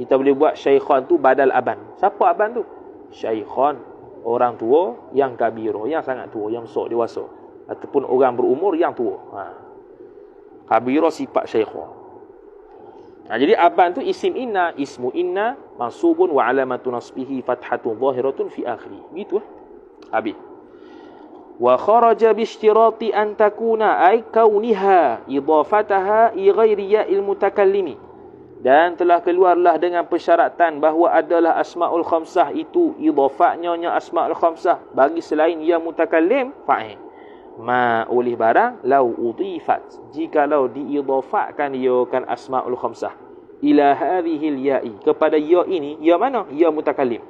kita boleh buat syaikhan tu badal aban. Siapa aban tu? Syaikhan, orang tua, yang kabira, yang sangat tua, yang besar, dewasa, ataupun orang berumur yang tua. Kabira sifat syaikhan. Jadi aban tu isim inna, ismu inna mansubun wa alamatu nasbihi fathatun zahiratun fi akhiri. Gitu habis. Wa kharaja bi ishtirati an takuna ay kauniha idafataha i ghairi ya'il mutakallimi, dan telah keluarlah dengan persyaratan bahawa adalah asmaul khamsah itu idafatnya asmaul khamsah bagi selain yang mutakallim fa'il. Ma oleh barang lau udifat, jikalau diidafatkan ia kan asmaul khamsah ila hadhil ya'i, kepada ya ini, ya mana? Ya mutakallim.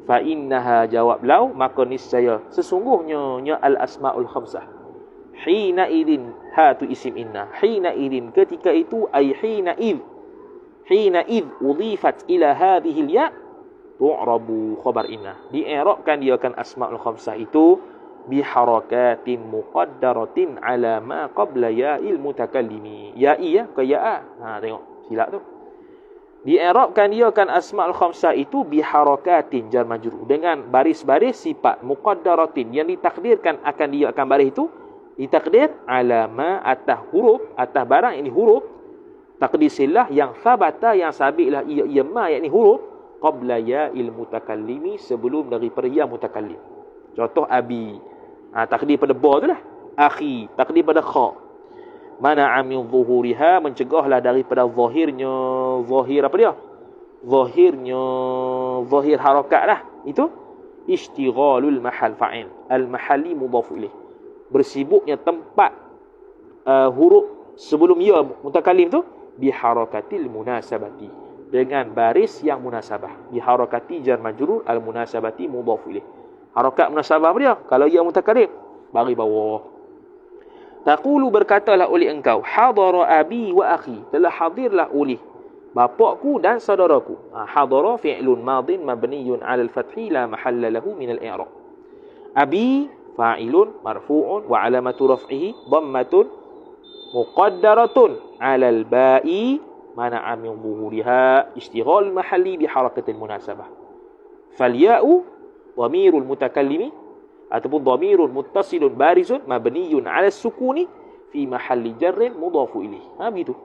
Fa innaha, jawab lau, maka niscaya sesungguhnya nya al asmaul khamsah, hina idin, ha tu isim inna, hina idin ketika itu, ay hina id udifat ila hadhil ya' tu'rabu khabar inna, di'irabkan dia kan asmaul khamsah itu biharakatin muqaddaratin ala ma qabla ya'il mutakallimi. Ya'i ya, ke ya'a. Tengok silap tu. Di'irabkan dia kan asmaul khamsah itu biharakatin jar majrur, dengan baris-baris sifat muqaddaratin yang ditakdirkan akan dia akan baris itu, ditakdir ala ma atas huruf, atas barang ini huruf, takdir silah yang sabata, yang sabitlah ia ma, yakni huruf qabla ya'il mutakallimi, sebelum daripada ya mutakallim. Contoh abi, takdir pada ba tu lah. Akhi, takdir pada kha. Mana'a min zuhuriha, mencegahlah daripada zahirnya, zahir apa dia? Zahir harakat lah. Itu ishtighalul mahal fa'il. Al-mahalli mudhaf ilaih. Bersibuknya tempat huruf sebelum ya mutakallim tu biharakatil munasabati, dengan baris yang munasabah. Biharakati jar majrur, al-munasabati mudhaf ilaih. Harakat munasabah apa dia? Kalau ia mutakallim, bagi bawah. Taqulu, berkatalah oleh engkau, hadara abi wa akhi, telah hadirlah oleh bapakku dan saudaraku. Hadara fi'lun madin mabniyun 'ala al-fathi la mahalla lahu min al-i'rab. Abi fa'ilun marfu'un wa 'alamatu raf'ihi dhammatun muqaddaratun 'ala al-ba'i mana'a min dhuhuriha ishtighal mahalli bi harakatil munasabah. Fal ya'u dhamirul mutakallimi ataupun dhamirun muttasilun barizun mabniyun 'ala sukuni fi mahalli jarrin mudhafu ilaih. Begitu.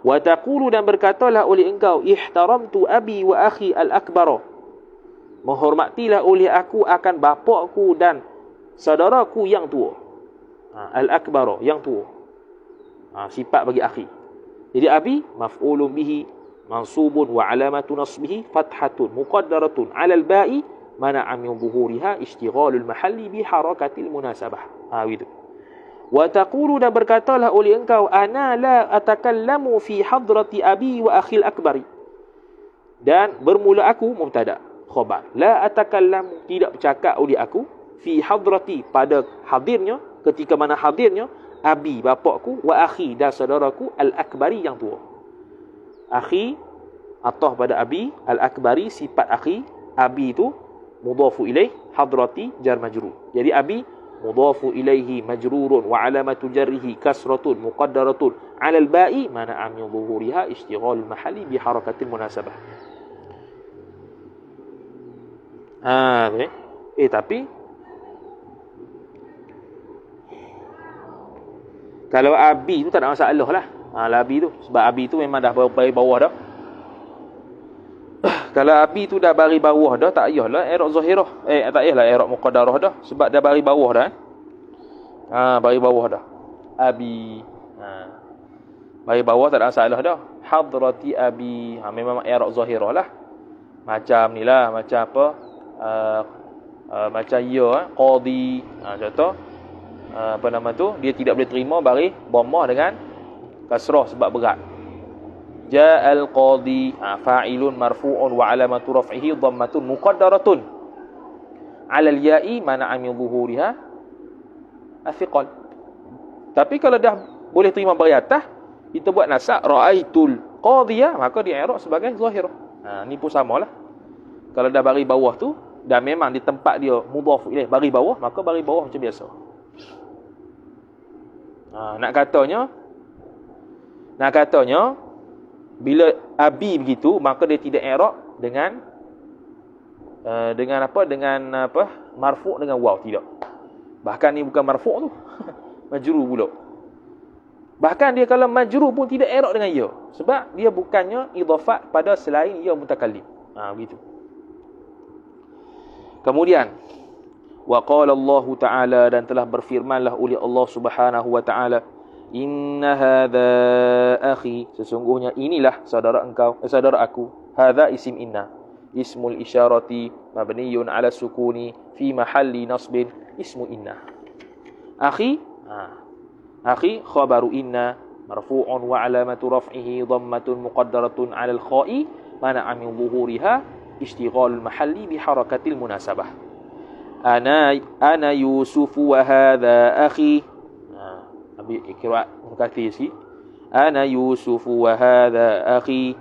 Wa taqulu, dan berkatalah oleh engkau, ihtaramtu abi wa akhi al-akbar, menghormatilah oleh aku akan bapakku dan saudaraku yang tua. Al-akbar, yang tua. Sifat bagi akhi. Jadi abi maf'ulun bihi mansubun wa alamatu nasbihi fathatun muqaddaratun 'alal ba'i mana'a min zuhuriha ishtighalul mahalli bi harakatil munasabah. Gitu. Wa taqulu, dan berkatalah oleh engkau, ana la atakallamu fi hadrati abi wa akhil akbari. Dan bermula aku mubtada khabar. La atakallamu, tidak bercakap oleh aku, fi hadrati, pada hadirnya, ketika mana hadirnya, abi bapakku, wa akhi, dan saudaraku, al-akbari, yang tua. Akhi atah pada abi, al-akbari sifat akhi, abi itu mudhafu ilaih, hadrati jar majrur. Jadi abi mudhafu ilaihi majrurun wa alamatu jarrihi kasratun muqaddaratun 'ala al-ba'i mana'a min dhuhuriha ishtighal al-mahalli bi harakatil munasabah. Tapi kalau abi tu tak ada masalah lah. Abi tu sebab abi tu memang dah bari bawah dah. Kalau abi tu dah bari bawah dah, tak payahlah i'rab zahirah. Tak payahlah i'rab muqaddarah dah, sebab dah bari bawah dah. Bari bawah dah. Abi. Bari bawah tak ada masalah dah. Hadrati abi. Memang i'rab zahirah lah. Macam ni lah, macam apa? Macam qadi. Contoh apa nama tu? Dia tidak boleh terima bari dhammah dengan kasrah sebab berat. Ja'al qadi, fa'ilun marfu'un wa alamatu raf'ihi dhammatun muqaddaratun 'ala al-ya'i mana'a min dhuhuriha athiqal. Tapi kalau dah boleh terima bari atas, kita buat nasab ra'aitul qadiyah, maka dia i'rab sebagai zahirah. Ni pun samalah. Kalau dah bari bawah tu dan memang di tempat dia mudhaf ilaih bari bawah, maka bari bawah macam biasa. Nak katanya bila abi begitu, maka dia tidak i'rab dengan marfu' dengan waw, tidak. Bahkan ni bukan marfu' tu. Majrur pula. Bahkan dia kalau majrur pun tidak i'rab dengan ya, sebab dia bukannya idhafat pada selain ya mutakallim. Begitu. Kemudian wa qala Allah Ta'ala, dan telah berfirmanlah oleh Allah Subhanahu wa Ta'ala, inna hadza akhi, sesungguhnya inilah saudara engkau, saudara aku. Hadza isim inna, ismul isyarati mabniyun ala sukuni fi mahalli nasbin ismu inna. Akhi, akhi khabaru inna marfu'un wa alamatu raf'ihi dhammatun muqaddaratun 'ala al-kha'i mana'a min dhuhuriha ishtighalul mahalli bi harakatil munasabah. Ana Yusufu wa hadza akhi. Abi ikra Kathir si. Ana Yusufu wa hadza akhi.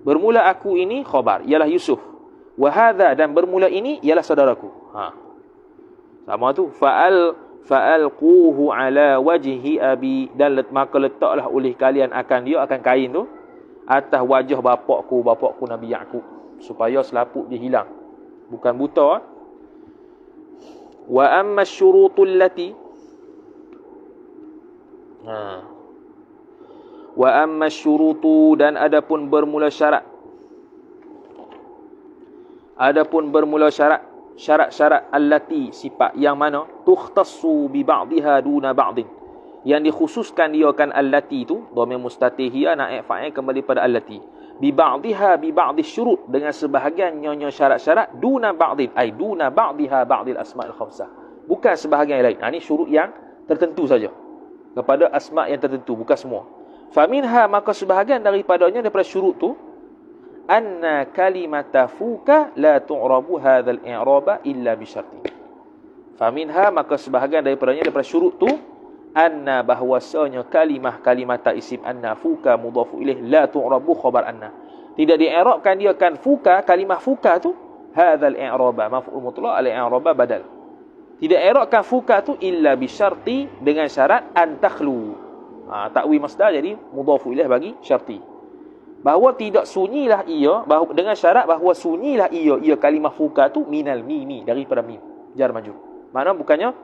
Bermula aku ini khabar, ialah Yusuf. Wa hadza, dan bermula ini ialah saudaraku. Sama tu. Fa'alquhu ala wajhi abi, dan maka letaklah oleh kalian akan dia, akan kain tu atas wajah bapakku Nabi Yaqub, supaya selaput dia hilang, bukan buta. Wa amma syurutul lati, wa amma syurutu, dan adapun bermula syarat, syarat-syarat allati, sifat yang mana tukhtassu bi ba'dihha duna ba'din, yang dikhususkan dia akan allati tu, dhamir mustatih ya, naib fa'il kembali pada allati, bi ba'dihha bi ba'dhi syurut, dengan sebahagian nyonya syarat-syarat, duna ba'din, ai duna ba'dihha ba'dil asma'il khamsah, bukan sebahagian yang lain. Ini syurut yang tertentu saja kepada asma' yang tertentu, bukan semua. Faminha, maka sebahagian daripadanya, daripada syurut tu, anna kalimata fuka la tu'rabu hadzal i'raba illa bi syarti. Faminha, maka sebahagian daripadanya, daripada syurut tu, anna, bahwasanya kalimata isim anna, fuka mudhafu ilaih, la tu'rabu khabar anna, tidak di'irabkan dia kan fuka, kalimah fuka tu, hadzal i'raba maf'ul mutlaq, al i'raba badal, tidak i'rabkan fuka tu illa bi syarti, dengan syarat an takhlu. Takwi masdar jadi mudhafu ilaih bagi syarti, bahawa tidak sunyilah ia, dengan syarat bahawa sunyilah ia kalimah fuka tu minal mimi, daripada mim jar majrur. Mana bukannya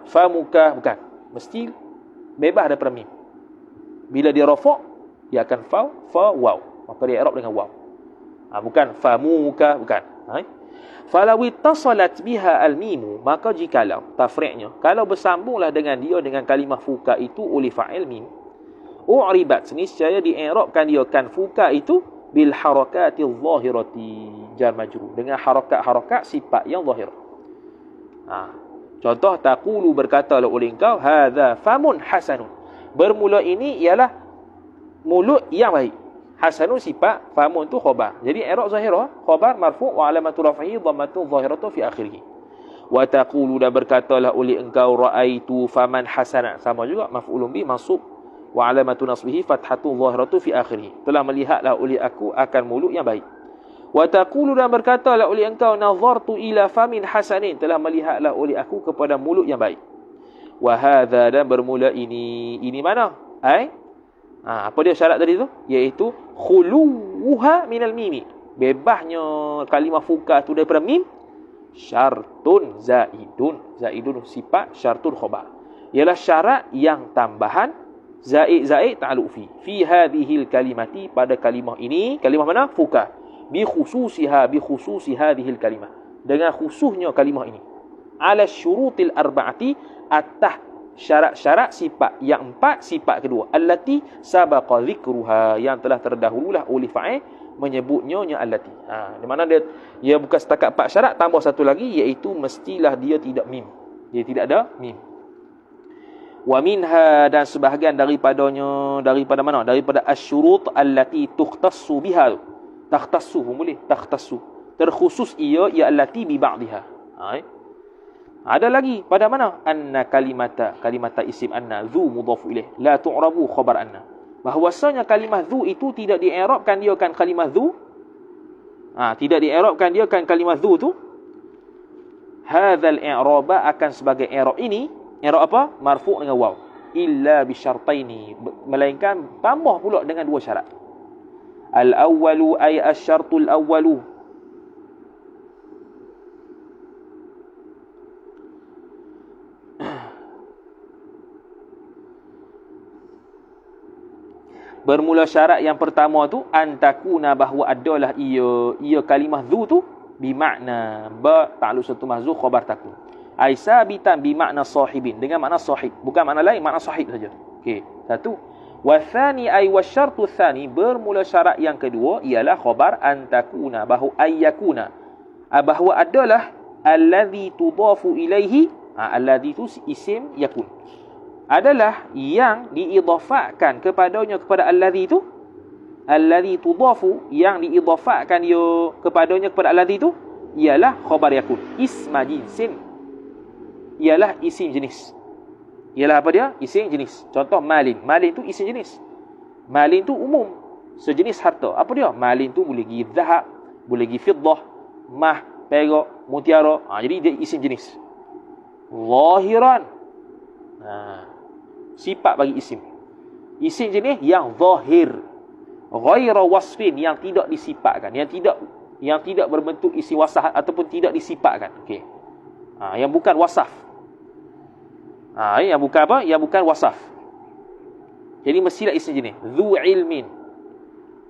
famuka, bukan, mesti bebas daripada mim. Bila dia rafa', dia akan fa waw, maka dia i'rab dengan waw. Bukan famuka, bukan. Falau ittasalat biha al-mimu, maka jikalau tafri'nya, kalau bersambunglah dengan dia dengan kalimah fuka itu oleh fa'il mim, u'ribat, niscaya di'irabkan dia kan fuka itu bil harakatil zahirati jar majrur, dengan harakat-harakat sifat yang zahir. Contoh, taqulu, berkatalah oleh engkau, hadza famun hasanun, bermula ini ialah mulut yang baik. Hasanun sifat, famun tu khabar. Jadi i'rab zahirah, khabar marfu' wa alamatu raf'ihi dhammatun zahiratu fi akhirih. Wa taqulu, dan berkatalah oleh engkau, ra'aitu faman hasana, sama juga maf'ulun bi mansub wa alamatu nasbihi fathatun zahiratu fi akhirih, telah melihatlah oleh aku akan mulut yang baik. Wa taqulu, dan berkatalah oleh engkau, nazartu ila famin hasanin, telah melihatlah oleh aku kepada mulut yang baik. Wa hadza, dan bermula ini mana? Apa dia syarat tadi tu? Iaitu khuluha minal mimi, bebasnya kalimah fuka tu daripada mim. Syartun zaidun sifat, syartun khabar, ialah syarat yang tambahan zaid ta'alluq fi hadhil kalimati, pada kalimah ini. Kalimah mana? Fuka. Bi khususi hadhil kalimah, dengan khususnya kalimah ini. Ala syurutil arba'ati, atas syarat-syarat sifat yang 4, sifat kedua, allati sabaqa zikruha, yang telah terdahululah oleh fa'il menyebutnya allati. Di mana dia bukan setakat 4 syarat, tambah satu lagi, iaitu mestilah dia tidak mim. Dia tidak ada mim. Wa minha, dan sebahagian daripadanya, daripada mana? Daripada asyurut allati tukhtassu biha. Takhtassu boleh, takhtassu, terkhusus ia allati bi ba'dihha. Ada lagi pada mana? Anna kalimata isim anna dhu mudhafu ilaih la tu'rabu khabar anna, bahwasanya kalimah dhu itu tidak di'irabkan dia kan kalimah dhu. Tidak di'irabkan dia kan kalimah dhu tu. Hadzal i'raba, akan sebagai i'rab ini, i'rab apa? Marfu' dengan waw, illa bi syartaini, melainkan tambah pula dengan 2 syarat. Al awwalu ay asy-syartul awwalu, bermula syarat yang pertama tu, antakuna, bahawa adalah ia kalimah dhu tu bimakna ta'alluq satu mahzuf khabar takun, ai sabitan bimakna sahibin, dengan makna sahib, bukan makna lain, makna sahib saja. Okey, satu. Wa tsani ay wasyartu tsani, bermula syarat yang kedua ialah khabar antakuna, bahawa ayyakuna, bahawa adalah allazi tudafu ilaihi, allazi tu isim yakun, adalah yang diidhafahkan kepadanya, kepada allazi tu, allazi tudafu, yang diidhafahkan dia kepadanya, kepada allazi tu, ialah khabar yakun, isma jinsin, ialah isim jenis. Ialah apa dia? Isim jenis. Contoh, malin. Malin tu isim jenis. Malin tu umum, sejenis harta. Apa dia? Malin tu boleh pergi zahab, boleh pergi fiddah, mah, perak, mutiara. Jadi dia isim jenis. Zahiran, sifat bagi isim. Isim jenis yang zahir, ghaira wasfin, yang tidak disifatkan, yang tidak berbentuk isim wasaf ataupun tidak disifatkan. Okey. Yang bukan wasaf. Yang bukan apa? Yang bukan wasaf. Jadi mestilah isim jenis. Dhu ilmin.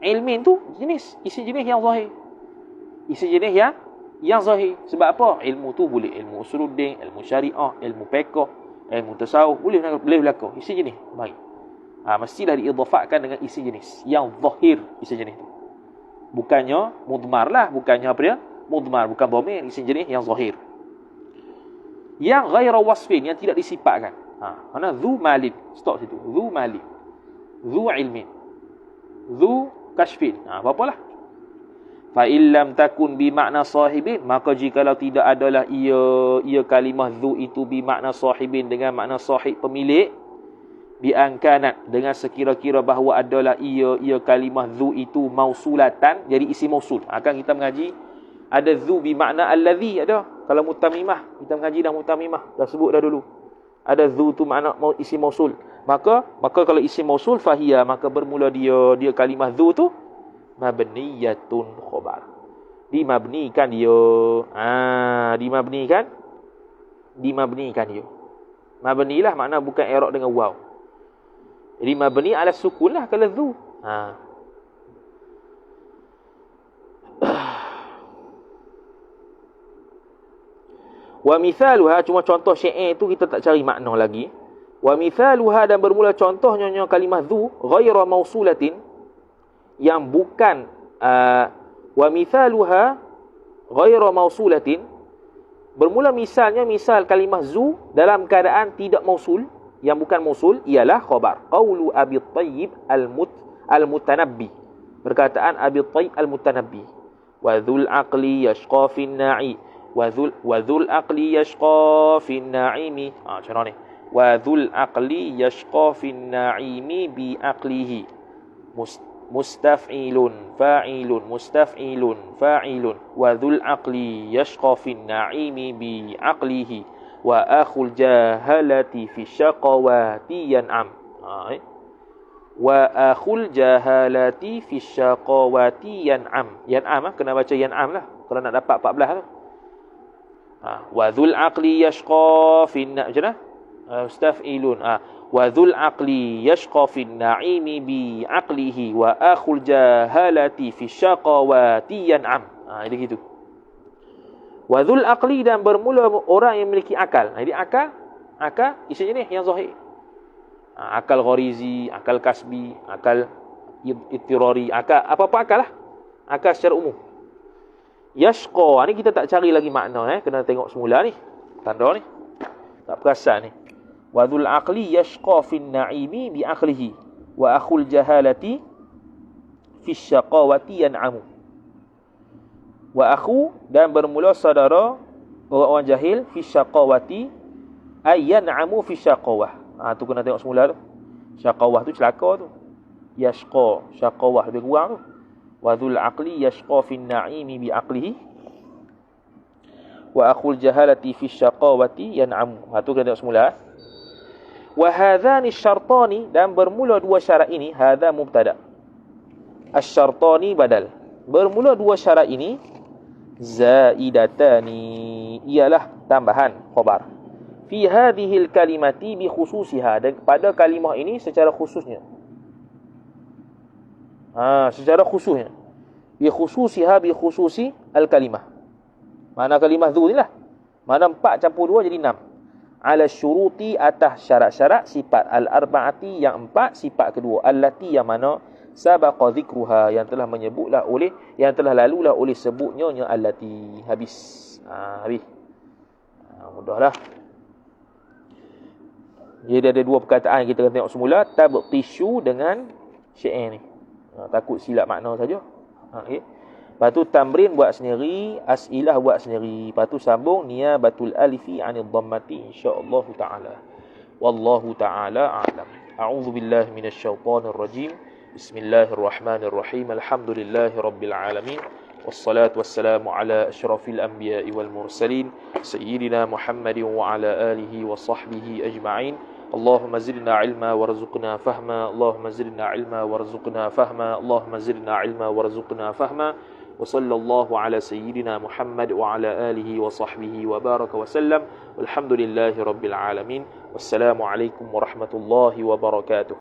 Ilmin tu jenis, isim jenis yang zahir. Isim jenis yang zahir. Sebab apa? Ilmu tu boleh ilmu usuluddin, ilmu syariah, ilmu fiqh, ilmu tasawuf, boleh berlaku. Isim jenis. Baik. Mestilah diidhafahkan dengan isim jenis yang zahir, isim jenis tu. Bukannya mudmar lah, bukannya apa dia? Mudmar, bukan dhamir, isim jenis yang zahir. Yang ghaira wasfin, yang tidak disifatkan. Mana dhu malin, stop situ. Dhu malin, dhu ilmin, dhu kashfin. Apa-apalah. Fa illam takun bi makna sahibin, maka jikalau tidak adalah ia kalimah dhu itu bi makna sahibin, dengan makna sahib pemilik, bi angkanat, dengan sekira-kira bahawa adalah ia kalimah dhu itu mausulatan, jadi isim mausul. Akan kita mengaji ada dhu bi makna allazi, ada. Kalau mutamimah, kita mengaji dah mutamimah, dah sebut dah dulu. Ada dhu tu makna isim mausul. Maka kalau isim mausul fahiya, maka bermula dia kalimah dhu tu mabniyatun khabar. Dimabnikan dia. Dimabnikan dia. Mabnilah makna bukan i'rab dengan waw. Jadi mabni ala sukun lah kalau dhu. Wa mithaluha, cuma contoh syair tu kita tak cari makna lagi. Wa mithaluha, dan bermula contohnya kalimah dhu ghaira mausulatin, yang bukan wa mithaluha ghaira mausulatin, bermula misalnya misal kalimah zu dalam keadaan tidak mausul, yang bukan mausul, ialah khabar. Qaulu Abi Thayyib al-Mutanabbi, perkataan Abi Thayyib al-Mutanabbi. Wa dzul aqli yashqa fin na'i, wa dzul aqli yashqa fin na'imi. Macam mana ni? Wa dzul aqli yashqa fin na'imi bi aqlihi. Mustaf'ilun fa'ilun mustaf'ilun fa'ilun. Wa dzul aqli yashqa fin na'imi bi aqlihi. Wa akhul jahalati fi syaqawati yan'am. Wa akhul jahalati fi syaqawati yan'am. Yan'am kena baca yan'am lah kalau nak dapat 14 tu. Wa dzul aqli yashqa fin macam mana? Mustaf'ilun. Wa dzul aqli yashqa fin na'imi bi aqlihi wa akhul jahalati fi syaqawati yan'am. Jadi gitu. Wa dzul aqli, dan bermula orang yang memiliki akal. Jadi akal isinya ni yang zahir. Akal gharizi, akal kasbi, akal ittirari, akal apa-apa akal lah. Akal secara umum. Yashqa ni kita tak cari lagi makna, kena tengok semula ni. Tanda ni. Tak perasan ni. Wa dzul aqli yashqa fin na'imi bi aqlihi wa akhul jahalati fi syaqawati yan'amu. Wa akhu, dan bermula saudara orang jahil, fi syaqawati ay yan'amu fi syaqawah. Tu kena tengok semula tu. Syaqawah tu celaka tu. Yashqa, syaqawah lebih kurang tu. Wa dzul aqli yashqa fin na'imi bi aqlihi wa akhul jahalati fi syaqawati yan'amu. Tu kena tengok semula. Wa hadzani syartani, dan bermula dua syarat ini. Hadza mubtada, asy-syartani badal. Bermula dua syarat ini zaidatani, ialah tambahan khabar. Fi hadhil kalimati bi khususiha, dan pada kalimah ini secara khususnya. Secara khususnya. Bi khususiha bi khususi al-kalimah. Mana kalimah dhu ni lah. Mana 4 campur 2 jadi 6. Ala syuruti, atas syarat-syarat, sifat al-arba'ati yang 4, sifat kedua allati yang mana sabaqa dzikruha, yang telah menyebutlah oleh, yang telah lalulah oleh sebutnya allati. Habis. Habis. Mudahlah. Jadi ada dua perkataan kita kena tengok semula. Tabtishu dengan syair ni. Takut silap makna saja. Okay. Lepas tu tamrin buat sendiri, as'ilah buat sendiri. Lepas tu sambung niyabatul alifi 'anil dhammati insya-Allah taala. Wallahu taala a'lam. A'udzu billahi minasyaitonir rajim. Bismillahirrahmanirrahim. Alhamdulillahirabbil alamin. Wassalatu wassalamu ala asyrafil anbiya'i wal mursalin sayyidina Muhammadin wa ala alihi wa sahbihi ajma'in. Allahumma zidna ilma warzuqna fahma. Allahumma zidna ilma warzuqna fahma. Allahumma zidna ilma warzuqna fahma. Wa sallallahu ala sayyidina Muhammad wa ala alihi wa sahbihi wa baraka wa sallam. Walhamdulillahi rabbil alamin. Wassalamu alaikum warahmatullahi wabarakatuh.